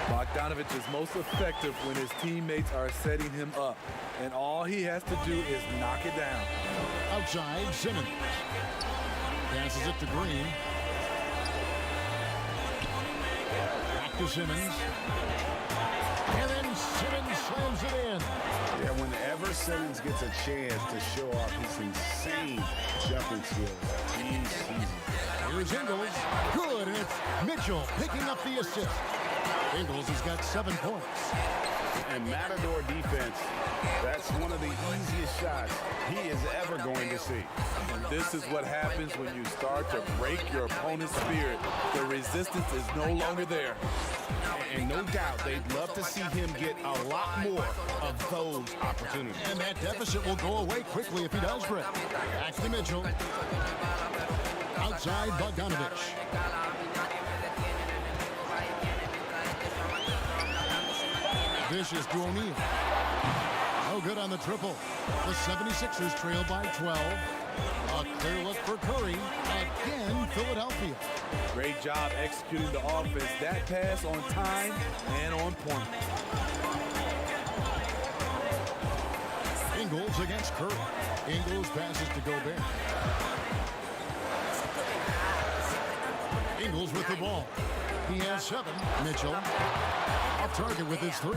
Bogdanovich is most effective when his teammates are setting him up, and all he has to do is knock it down. Outside, Simmons. Passes it to Green. Back to Simmons. And then Simmons slams it in. Yeah, whenever Simmons gets a chance to show off his insane jumping skills, Here's Ingles. Good, and it's Mitchell picking up the assist. Ingles has got 7 points. And Matador defense, that's one of the easiest shots he is ever going to see. And this is what happens when you start to break your opponent's spirit. The resistance is no longer there. And no doubt they'd love to see him get a lot more of those opportunities. And that deficit will go away quickly if he does break. Back to Mitchell. Outside, Bogdanovich. Dishes to O'Neal. No good on the triple. The 76ers trail by 12. A clear look for Curry. Again, Philadelphia. Great job executing the offense. That pass on time and on point. Ingles against Curry. Ingles passes to Gobert. Ingles with the ball. He has 7. Mitchell off target with his 3.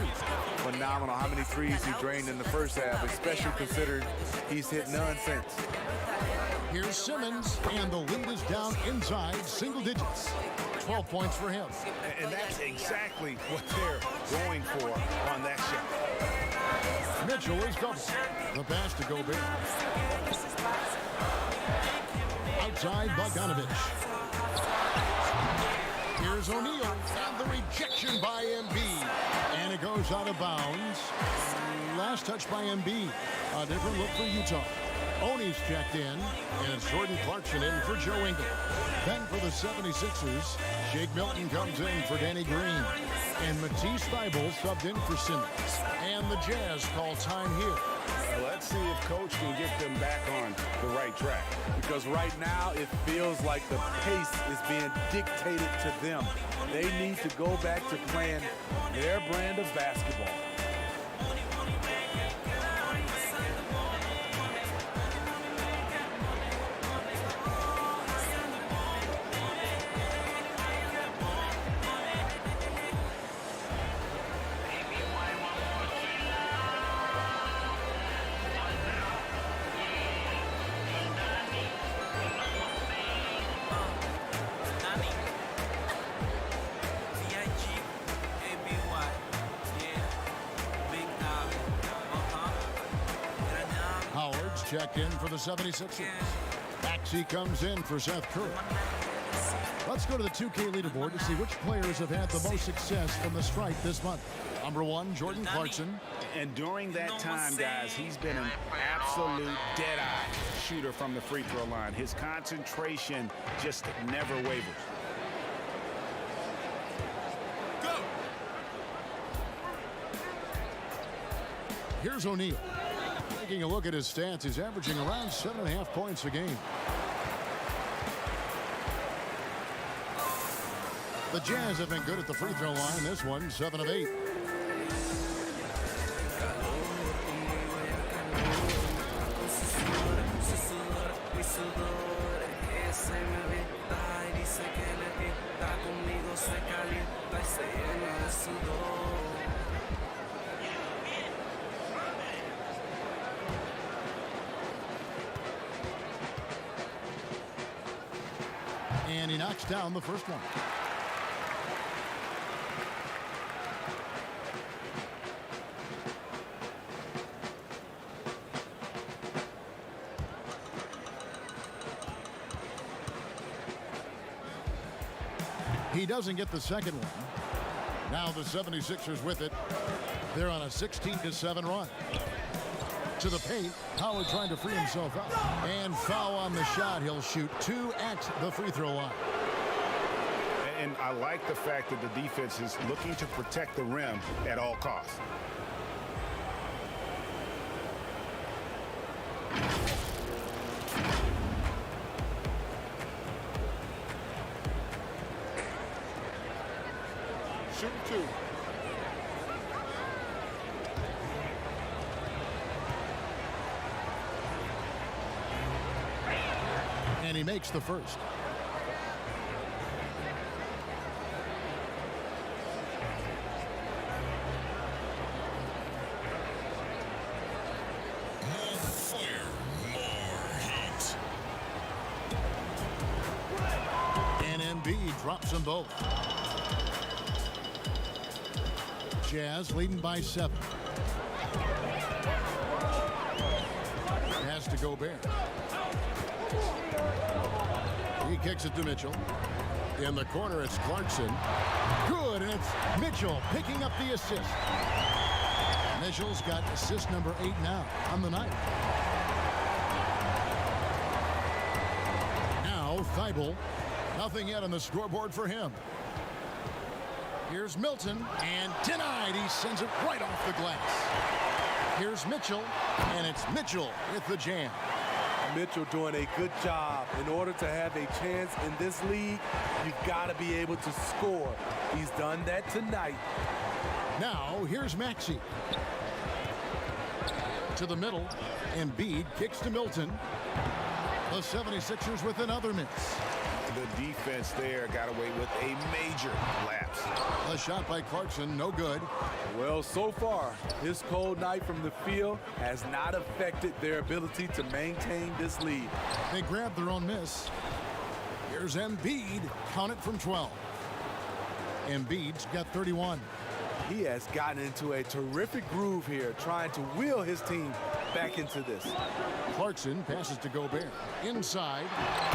Phenomenal how many threes he drained in the first half, especially considering he's hit none since. Here's Simmons, and the lead is down inside single digits. 12 points for him. And that's exactly what they're going for on that shot. Mitchell is double. The pass to Gobert. Outside, Bogdanovich. Here's O'Neal, and the rejection by Embiid. And it goes out of bounds. Last touch by Embiid. A different look for Utah. Oney's checked in, and it's Jordan Clarkson in for Joe Ingles. Then for the 76ers, Shake Milton comes in for Danny Green. And Matisse Thybulle subbed in for Simmons. And the Jazz call time here. Let's see if Coach can get them back on the right track. Because right now it feels like the pace is being dictated to them. They need to go back to playing their brand of basketball. checked in for the 76ers. Maxey comes in for Seth Curry. Let's go to the 2K leaderboard to see which players have had the most success from the stripe this month. Number 1, Jordan Clarkson. And during that time, guys, he's been an absolute dead-eye shooter from the free throw line. His concentration just never wavers. Go! Here's O'Neal. Taking a look at his stats, he's averaging around 7.5 points a game. The Jazz have been good at the free throw line. This one, 7 of 8. And he knocks down the first one. He doesn't get the second one. Now the 76ers with it. They're on a 16-7 run. To the paint. Howard trying to free himself up. And foul on the shot. He'll shoot 2 at the free throw line. And I like the fact that the defense is looking to protect the rim at all costs. Shoot 2. And he makes the first. More fire, more heat. And Embiid drops them both. Jazz leading by 7. Pass to Gobert. He kicks it to Mitchell. In the corner, it's Clarkson. Good, and it's Mitchell picking up the assist. Mitchell's got assist number 8 now on the night. Now, Thibault. Nothing yet on the scoreboard for him. Here's Milton, and denied. He sends it right off the glass. Here's Mitchell, and it's Mitchell with the jam. Mitchell doing a good job. In order to have a chance in this league, you've got to be able to score. He's done that tonight. Now, here's Maxey. To the middle. Embiid kicks to Milton. The 76ers with another miss. The defense there got away with a major lapse. A shot by Clarkson, no good. Well, so far, his cold night from the field has not affected their ability to maintain this lead. They grab their own miss. Here's Embiid, count it from 12. Embiid's got 31. He has gotten into a terrific groove here, trying to wheel his team back into this. Clarkson passes to Gobert. Inside.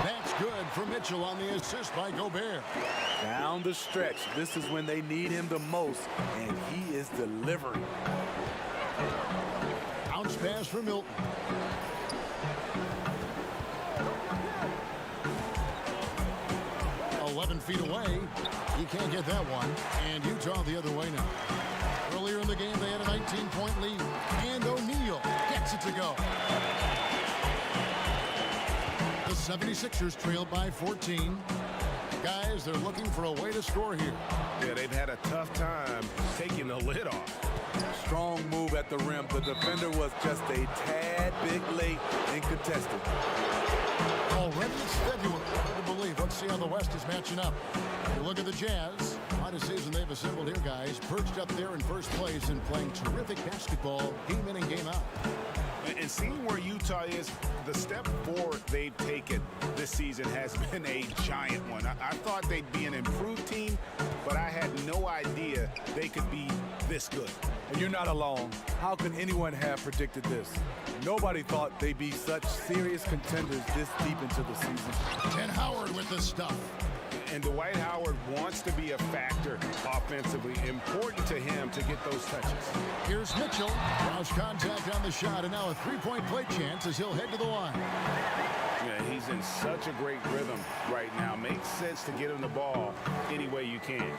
That's good for Mitchell on the assist by Gobert. Down the stretch, this is when they need him the most, and he is delivering. Bounce pass for Milton. Feet away. He can't get that one. And Utah the other way now. Earlier in the game, they had a 19-point lead. And O'Neal gets it to go. The 76ers trailed by 14. Guys, they're looking for a way to score here. Yeah, they've had a tough time taking the lid off. Strong move at the rim. The defender was just a tad bit late in contesting. Already it's February. Hard to believe. Let's see how the West is matching up. You look at the Jazz. What a season they've assembled here, guys. Perched up there in first place and playing terrific basketball game in and game out. And seeing where Utah is, the step forward they've taken this season has been a giant one. I thought they'd be an improved team, but I had no idea they could be this good. And you're not alone. How could anyone have predicted this? Nobody thought they'd be such serious contenders this deep into the season. And Howard with the stuff. And Dwight Howard wants to be a factor offensively. Important to him to get those touches. Here's Mitchell. Cross contact on the shot, and now a three-point play chance as he'll head to the line. Yeah, he's in such a great rhythm right now. Makes sense to get him the ball any way you can.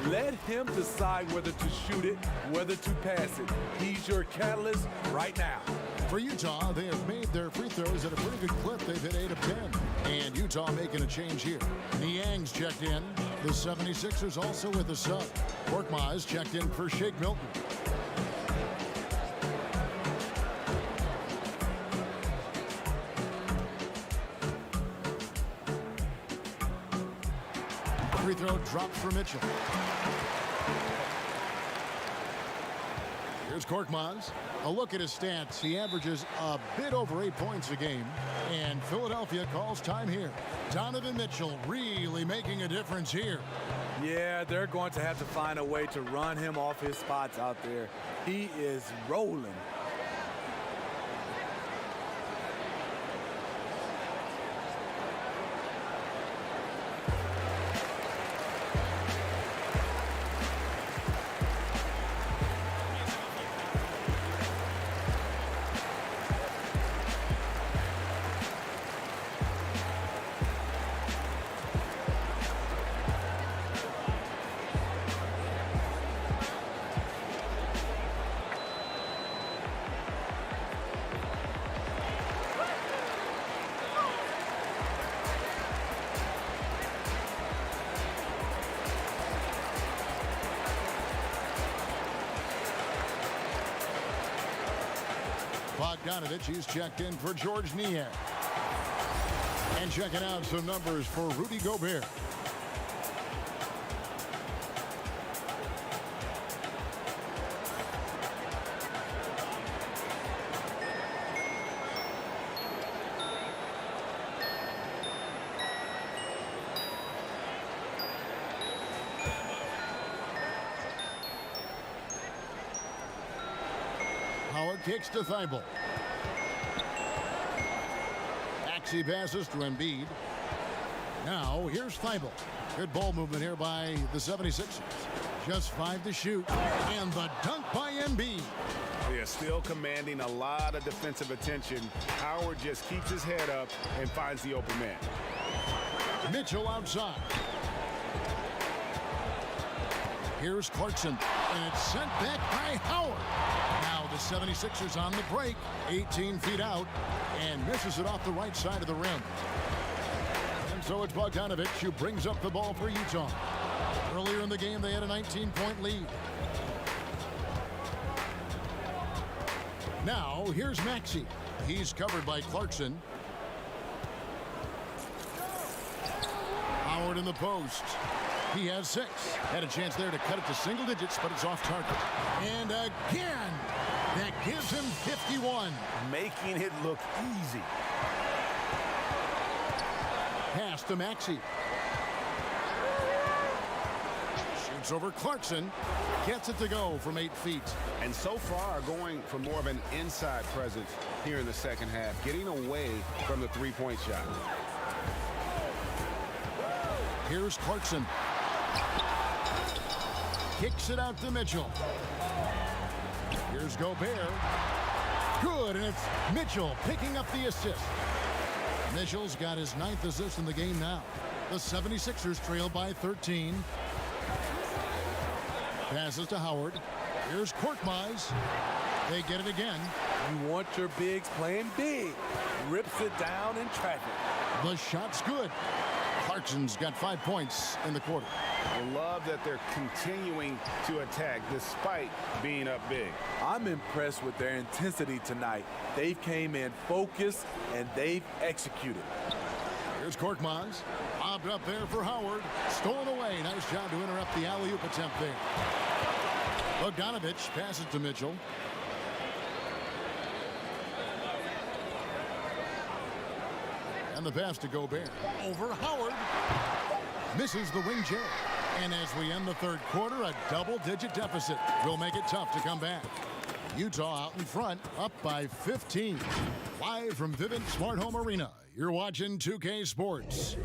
Let him decide whether to shoot it, whether to pass it. He's your catalyst right now. For Utah, they have made their free throws at a pretty good clip. They've hit 8 of 10. And Utah making a change here. Niang's checked in. The 76ers also with a sub. Korkmaz checked in for Shake Milton. Free throw dropped for Mitchell. Here's Korkmaz. A look at his stats. He averages a bit over 8 points a game. And Philadelphia calls time here. Donovan Mitchell really making a difference here. Yeah, they're going to have to find a way to run him off his spots out there. He is rolling. Bogdanovich, he's checked in for George Niang. And checking out some numbers for Rudy Gobert. Howard kicks to Thibault. Maxey passes to Embiid. Now here's Thibault. Good ball movement here by the 76ers. Just 5 to shoot. And the dunk by Embiid. They are still commanding a lot of defensive attention. Howard just keeps his head up and finds the open man. Mitchell outside. Here's Clarkson. And it's sent back by Howard. Now the 76ers on the break. 18 feet out. And misses it off the right side of the rim. And so it's Bogdanovich who brings up the ball for Utah. Earlier in the game, they had a 19-point lead. Now, here's Maxey. He's covered by Clarkson. Howard in the post. He has 6. Had a chance there to cut it to single digits, but it's off target. And again, that gives him 51. Making it look easy. Pass to Maxey. Shoots over Clarkson. Gets it to go from 8 feet. And so far, going for more of an inside presence here in the second half, getting away from the three-point shot. Here's Clarkson. Kicks it out to Mitchell. Here's Gobert. Good, and it's Mitchell picking up the assist. Mitchell's got his 9th assist in the game now. The 76ers trail by 13. Passes to Howard. Here's Korkmaz. They get it again. You want your bigs playing big. Rips it down in traffic. The shot's good. Clarkson's got 5 points in the quarter. I love that they're continuing to attack despite being up big. I'm impressed with their intensity tonight. They came in focused and they've executed. Here's Korkmaz. Bobbed up there for Howard. Stolen away. Nice job to interrupt the alley-oop attempt there. Bogdanovich passes to Mitchell. And the pass to Gobert. Over Howard. Misses the wing J. And as we end the third quarter, a double-digit deficit will make it tough to come back. Utah out in front, up by 15. Live from Vivint Smart Home Arena, you're watching 2K Sports.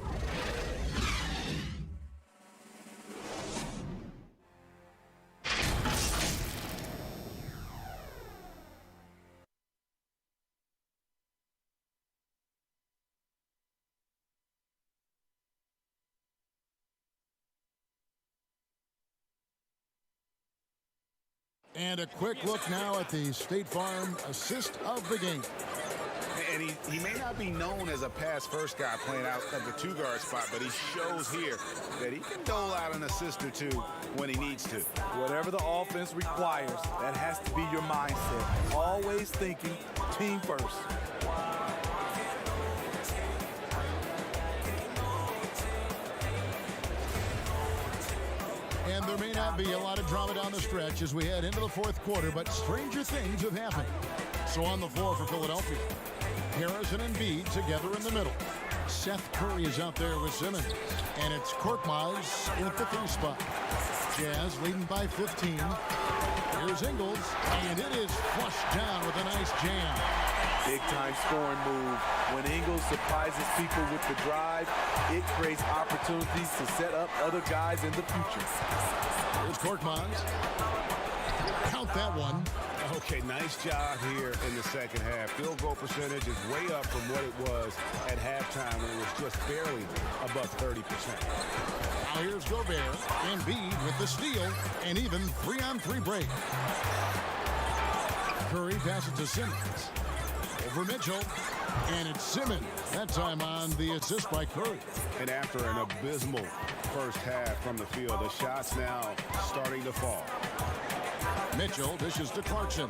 And a quick look now at the State Farm assist of the game. And he may not be known as a pass-first guy playing out of the two-guard spot, but he shows here that he can dole out an assist or two when he needs to. Whatever the offense requires, that has to be your mindset. Always thinking team first. And there may not be a lot of drama down the stretch as we head into the fourth quarter, but stranger things have happened. So on the floor for Philadelphia, Harris and Embiid together in the middle. Seth Curry is out there with Simmons. And it's Korkmaz at the 3 spot. Jazz leading by 15. Here's Ingles, and it is flushed down with a nice jam. Big-time scoring move. When Ingles surprises people with the drive, it creates opportunities to set up other guys in the future. Here's Korkmaz. Count that one. Okay, nice job here in the second half. Field goal percentage is way up from what it was at halftime when it was just barely above 30%. Now here's Gobert. Embiid with the steal, and even 3-on-3 break. Curry passes to Simmons. Over Mitchell, and it's Simmons. That time on the assist by Curry. And after an abysmal first half from the field, the shots now starting to fall. Mitchell dishes to Clarkson.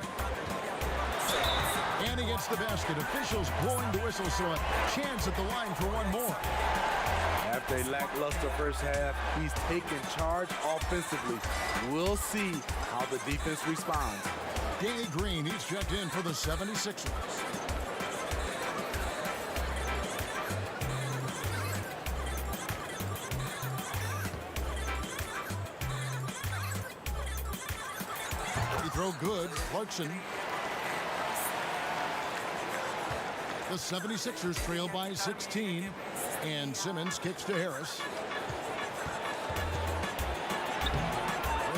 And he gets the basket. Officials blowing the whistle, so a chance at the line for one more. After a lackluster first half, he's taken charge offensively. We'll see how the defense responds. Danny Green, he's checked in for the 76ers. Throw good. Clarkson. The 76ers trail by 16. And Simmons kicks to Harris.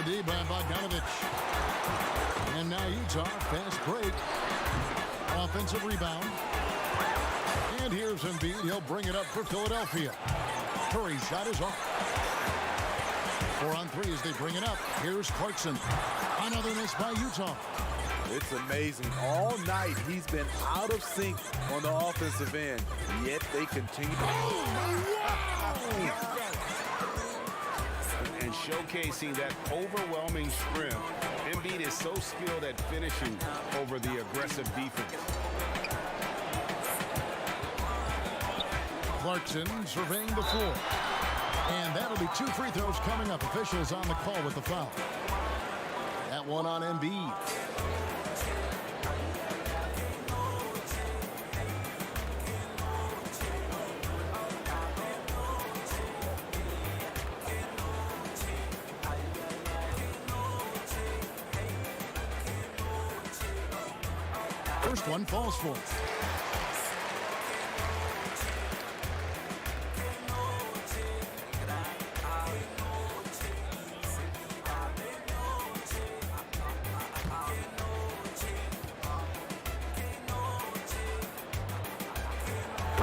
D by Bogdanovich. And now Utah, fast break. Offensive rebound. And here's Embiid. He'll bring it up for Philadelphia. Curry's shot is off. 4-on-3 as they bring it up. Here's Clarkson. Another miss by Utah. It's amazing. All night he's been out of sync on the offensive end, yet they continue. And showcasing that overwhelming strength. Embiid is so skilled at finishing over the aggressive defense. Clarkson surveying the floor. And that'll be 2 free throws coming up. Officials on the call with the foul. That one on Embiid. First one falls for it.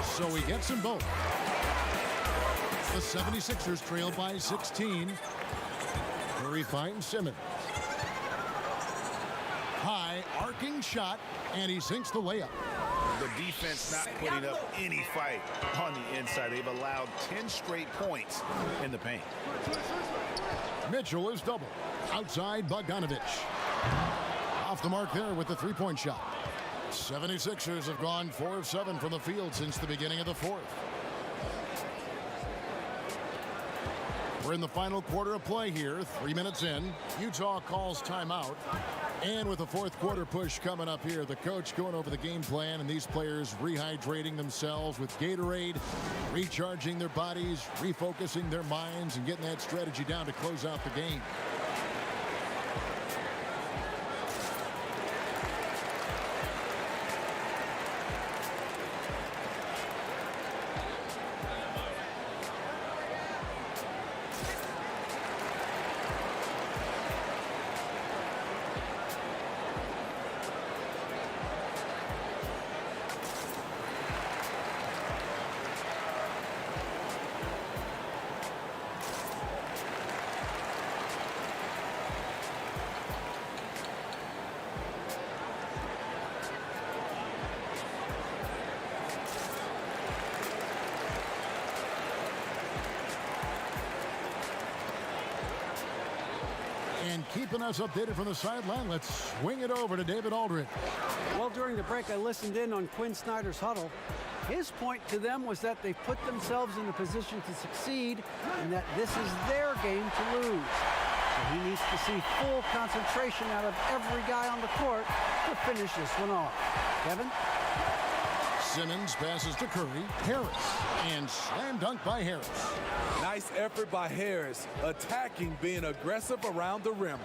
So he gets them both. The 76ers trail by 16. Curry finds Simmons. High arcing shot, and he sinks the layup. The defense not putting up any fight on the inside. They've allowed 10 straight points in the paint. Mitchell is double. Outside Bogdanovich. Off the mark there with the three-point shot. 76ers have gone 4 of 7 from the field since the beginning of the fourth. We're in the final quarter of play here. 3 minutes in. Utah calls timeout. And with the fourth quarter push coming up here, the coach going over the game plan and these players rehydrating themselves with Gatorade, recharging their bodies, refocusing their minds, and getting that strategy down to close out the game. And keeping us updated from the sideline, let's swing it over to David Aldridge. Well, during the break, I listened in on Quinn Snyder's huddle. His point to them was that they've put themselves in a position to succeed and that this is their game to lose. So he needs to see full concentration out of every guy on the court to finish this one off. Kevin? Simmons passes to Curry. Harris. And slam dunk by Harris. Nice effort by Harris, attacking, being aggressive around the rim.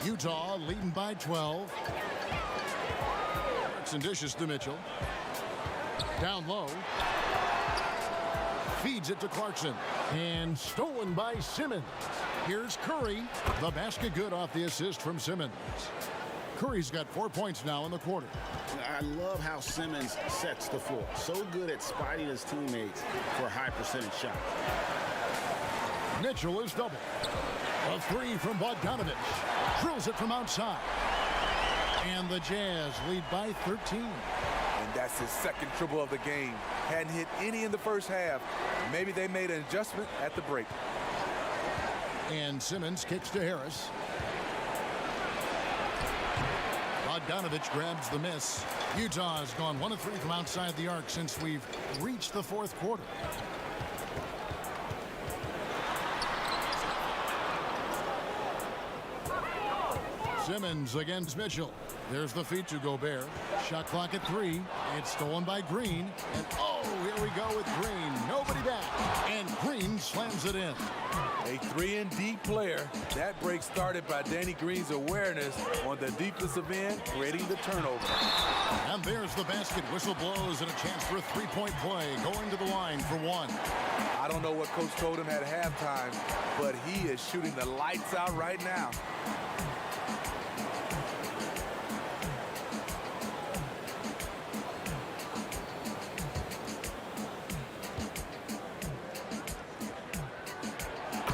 Utah leading by 12. And dishes to Mitchell. Down low. Feeds it to Clarkson. And stolen by Simmons. Here's Curry. The basket good off the assist from Simmons. Curry's got 4 points now in the quarter. I love how Simmons sets the floor. So good at spotting his teammates for high percentage shots. Mitchell is double. A three from Bogdanovich. Drills it from outside. And the Jazz lead by 13. And that's his second triple of the game. Hadn't hit any in the first half. Maybe they made an adjustment at the break. And Simmons kicks to Harris. Bogdanovich grabs the miss. Utah has gone 1 of 3 from outside the arc since we've reached the fourth quarter. Simmons against Mitchell. There's the feed to Gobert. Shot clock at 3. It's stolen by Green. And oh, here we go with Green. Nobody back. And Green slams it in. A 3-and-D player. That break started by Danny Green's awareness on the defensive end, creating the turnover. And there's the basket. Whistle blows and a chance for a three-point play. Going to the line for one. I don't know what Coach told him at halftime, but he is shooting the lights out right now.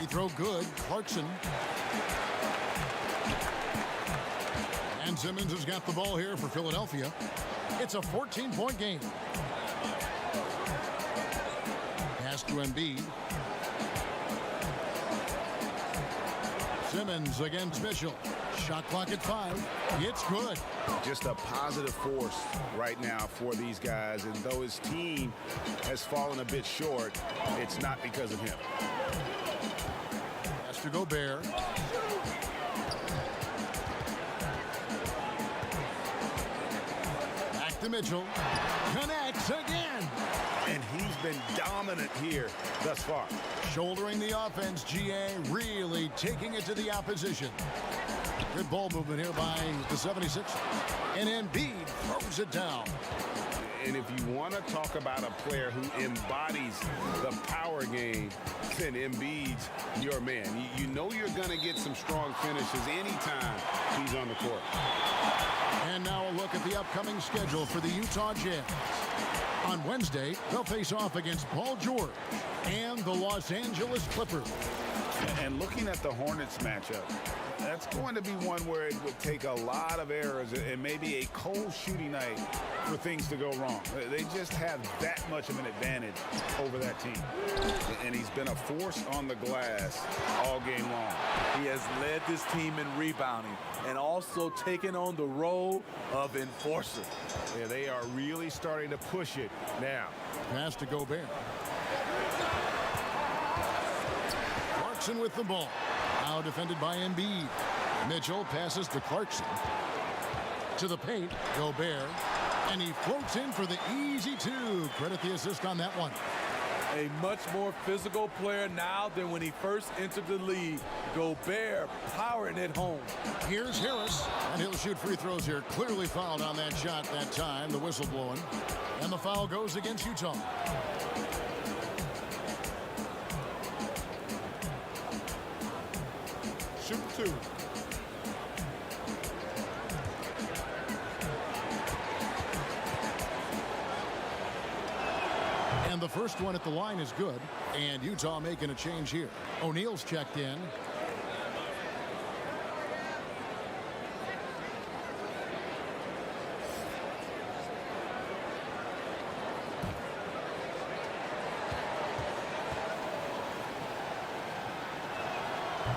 Throw good. Clarkson. And Simmons has got the ball here for Philadelphia. It's a 14-point game. Pass to Embiid. Simmons against Mitchell. Shot clock at 5. It's good. Just a positive force right now for these guys. And though his team has fallen a bit short, it's not because of him. To Gobert. Back to Mitchell. Connects again. And he's been dominant here thus far. Shouldering the offense, GA really taking it to the opposition. Good ball movement here by the 76ers. And Embiid throws it down. And if you want to talk about a player who embodies the power game, then Embiid's your man. You know you're going to get some strong finishes anytime he's on the court. And now a look at the upcoming schedule for the Utah Jazz. On Wednesday, they'll face off against Paul George and the Los Angeles Clippers. And looking at the Hornets matchup, that's going to be one where it would take a lot of errors and maybe a cold shooting night for things to go wrong. They just have that much of an advantage over that team. And he's been a force on the glass all game long. He has led this team in rebounding and also taken on the role of enforcer. Yeah, they are really starting to push it now. Pass to Gobert. Clarkson with the ball. Now defended by Embiid. Mitchell passes to Clarkson. To the paint, Gobert. And he floats in for the easy two. Credit the assist on that one. A much more physical player now than when he first entered the league. Gobert powering it home. Here's Harris, and he'll shoot free throws here. Clearly fouled on that shot that time, the whistle blowing. And the foul goes against Utah. Shoot two. And the first one at the line is good. And Utah making a change here. O'Neal's checked in.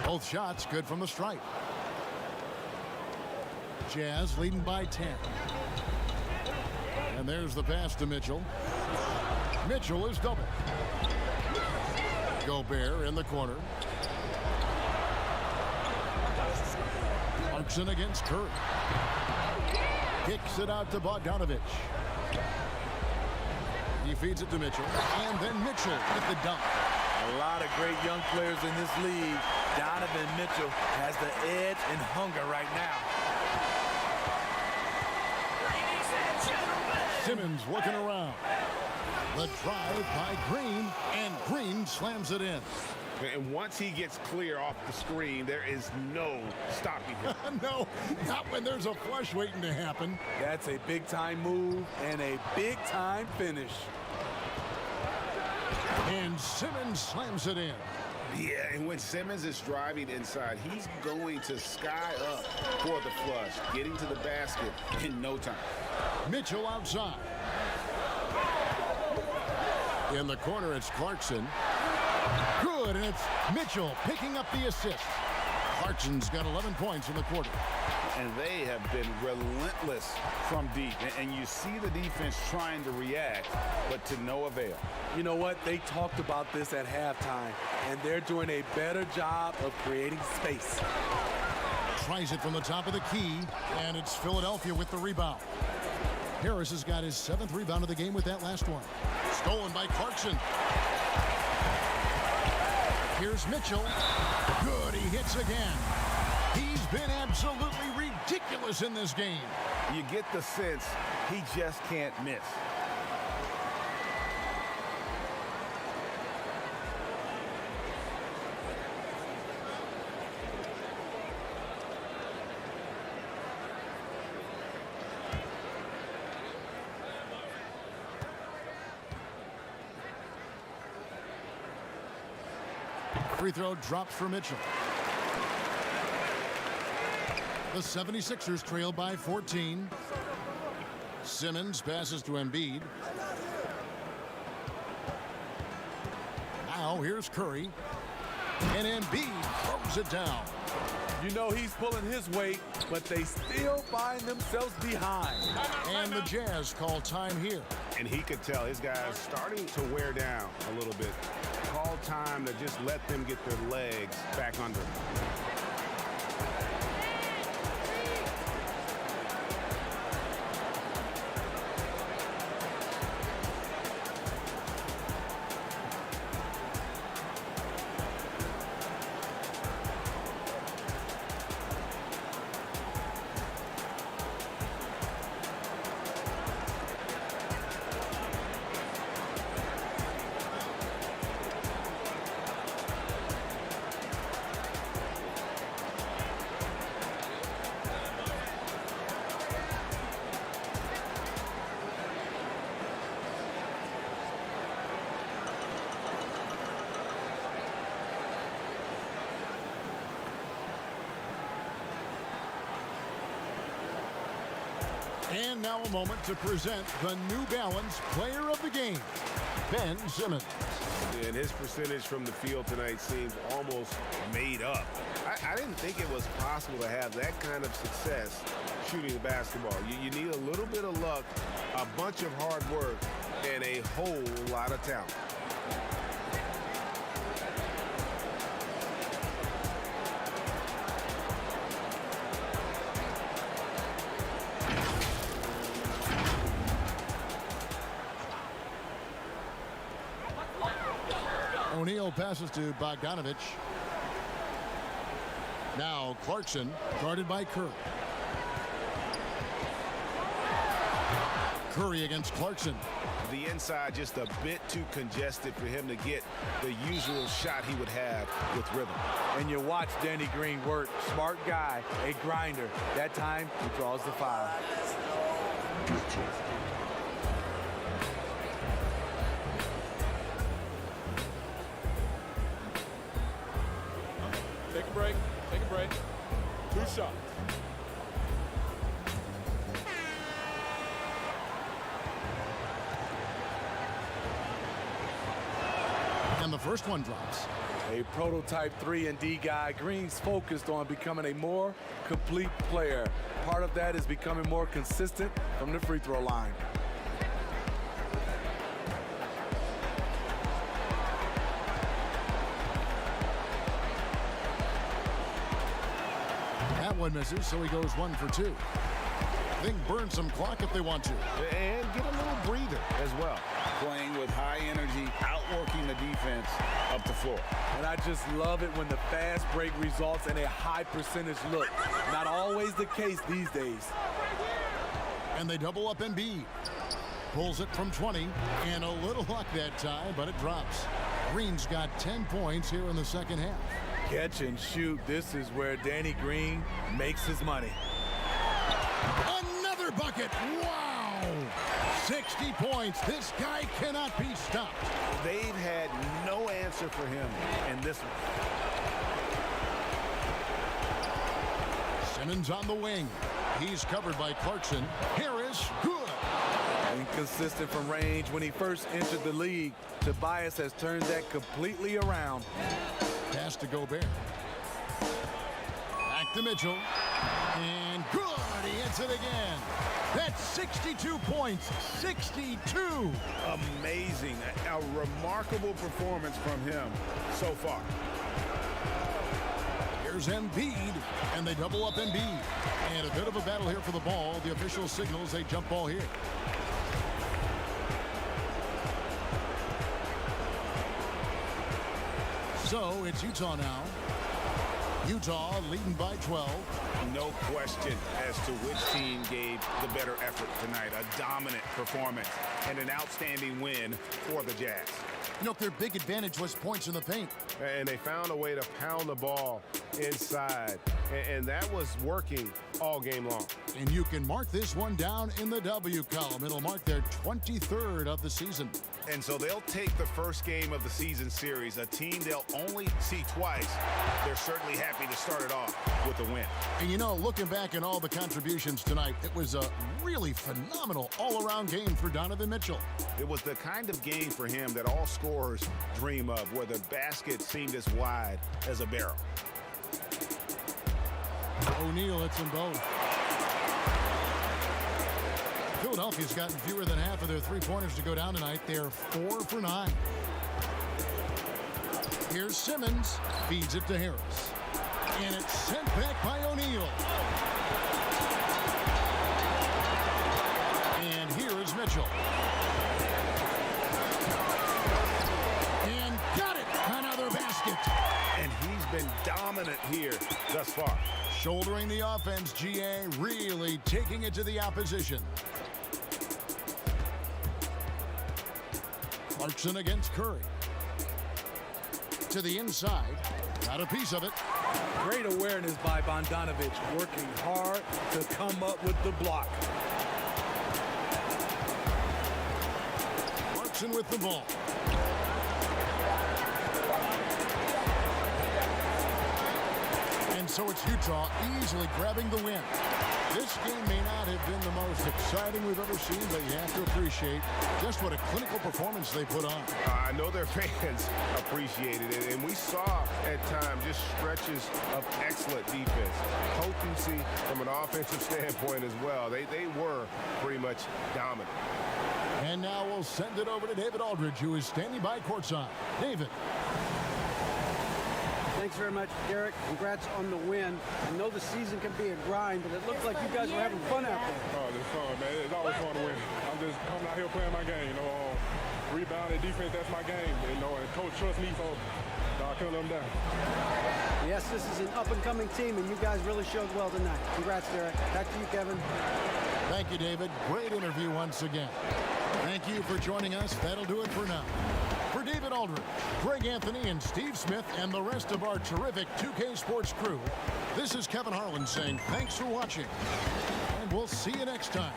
Both shots good from the stripe. Jazz leading by 10. And there's the pass to Mitchell. Mitchell is double. Gobert in the corner. Clarkson against Curry. Kicks it out to Bogdanovich. He feeds it to Mitchell. And then Mitchell with the dunk. A lot of great young players in this league. Donovan Mitchell has the edge and hunger right now. Simmons looking around. The drive by Green, and Green slams it in. And once he gets clear off the screen, there is no stopping him. No, not when there's a flush waiting to happen. That's a big-time move and a big-time finish. And Simmons slams it in. Yeah, and when Simmons is driving inside, he's going to sky up for the flush, getting to the basket in no time. Mitchell outside. In the corner, it's Clarkson. Good, and it's Mitchell picking up the assist. Clarkson's got 11 points in the quarter. And they have been relentless from deep. And you see the defense trying to react, but to no avail. You know what? They talked about this at halftime, and they're doing a better job of creating space. Tries it from the top of the key, and it's Philadelphia with the rebound. Harris has got his 7th rebound of the game with that last one. Stolen by Clarkson. Here's Mitchell. Good, he hits again. He's been absolutely ridiculous in this game. You get the sense he just can't miss. Free throw drops for Mitchell. The 76ers trail by 14. Simmons passes to Embiid. Now here's Curry. And Embiid throws it down. You know he's pulling his weight, but they still find themselves behind. And the Jazz call time here. And he could tell his guys starting to wear down a little bit. Call time to just let them get their legs back under them. And now a moment to present the New Balance Player of the Game, Ben Simmons. And his percentage from the field tonight seems almost made up. I didn't think it was possible to have that kind of success shooting the basketball. You need a little bit of luck, a bunch of hard work, and a whole lot of talent. O'Neal passes to Bogdanovich. Now Clarkson, guarded by Curry. Curry against Clarkson. The inside just a bit too congested for him to get the usual shot he would have with rhythm. And you watch Danny Green work. Smart guy, a grinder. That time, he draws the foul. Take a break. Take a break. 2 shots. And the first one drops. A prototype 3-and-D guy. Green's focused on becoming a more complete player. Part of that is becoming more consistent from the free throw line. That one misses, so he goes 1 for 2. They can burn some clock if they want to. And get a little breather as well. Playing with high energy, outworking the defense up the floor. And I just love it when the fast break results in a high percentage look. Not always the case these days. And they double up Embiid. Pulls it from 20, and a little luck that time, but it drops. Green's got 10 points here in the second half. Catch and shoot. This is where Danny Green makes his money. Another bucket. Wow. 60 points. This guy cannot be stopped. They've had no answer for him in this one. Simmons on the wing. He's covered by Clarkson. Harris, good. Inconsistent from range when he first entered the league. Tobias has turned that completely around. Pass to Gobert. Back to Mitchell. And good. He hits it again. That's 62 points. 62. Amazing. A remarkable performance from him so far. Here's Embiid, and they double up Embiid. And a bit of a battle here for the ball. The official signals a jump ball here. So it's Utah now. Utah leading by 12. No question as to which team gave the better effort tonight. A dominant performance and an outstanding win for the Jazz. You know, their big advantage was points in the paint. And they found a way to pound the ball inside. And that was working all game long. And you can mark this one down in the W column. It'll mark their 23rd of the season. And so they'll take the first game of the season series, a team they'll only see twice. They're certainly happy to start it off with a win. And you know, looking back at all the contributions tonight, it was a really phenomenal all-around game for Donovan Mitchell. It was the kind of game for him that all scorers dream of, where the basket seemed as wide as a barrel. O'Neal hits them both. Philadelphia's gotten fewer than half of their three-pointers to go down tonight. They're 4 for 9. Here's Simmons, feeds it to Harris. And it's sent back by O'Neal. And here is Mitchell. And got it! Another basket. And he's been dominant here thus far. Shouldering the offense, GA really taking it to the opposition. Clarkson against Curry. To the inside. Got a piece of it. Great awareness by Bogdanovich, working hard to come up with the block. Clarkson with the ball. And so it's Utah easily grabbing the win. This game may not have been the most exciting we've ever seen, but you have to appreciate just what a clinical performance they put on. I know their fans appreciated it, and we saw at times just stretches of excellent defense. Potency from an offensive standpoint as well. They were pretty much dominant. And now we'll send it over to David Aldridge, who is standing by courtside. David. Thanks very much, Derek. Congrats on the win. I know the season can be a grind, but it looked like you guys were having fun out there. Oh, it's fun, man. It's always fun to win. I'm just coming out here playing my game, rebounding, play defense. That's my game. You know, and coach trusts me, so I can't let him down. Yes, this is an up-and-coming team, and you guys really showed well tonight. Congrats, Derek. Back to you, Kevin. Thank you, David. Great interview once again. Thank you for joining us. That'll do it for now. For David Aldridge, Greg Anthony, and Steve Smith, and the rest of our terrific 2K Sports crew, this is Kevin Harlan saying thanks for watching, and we'll see you next time.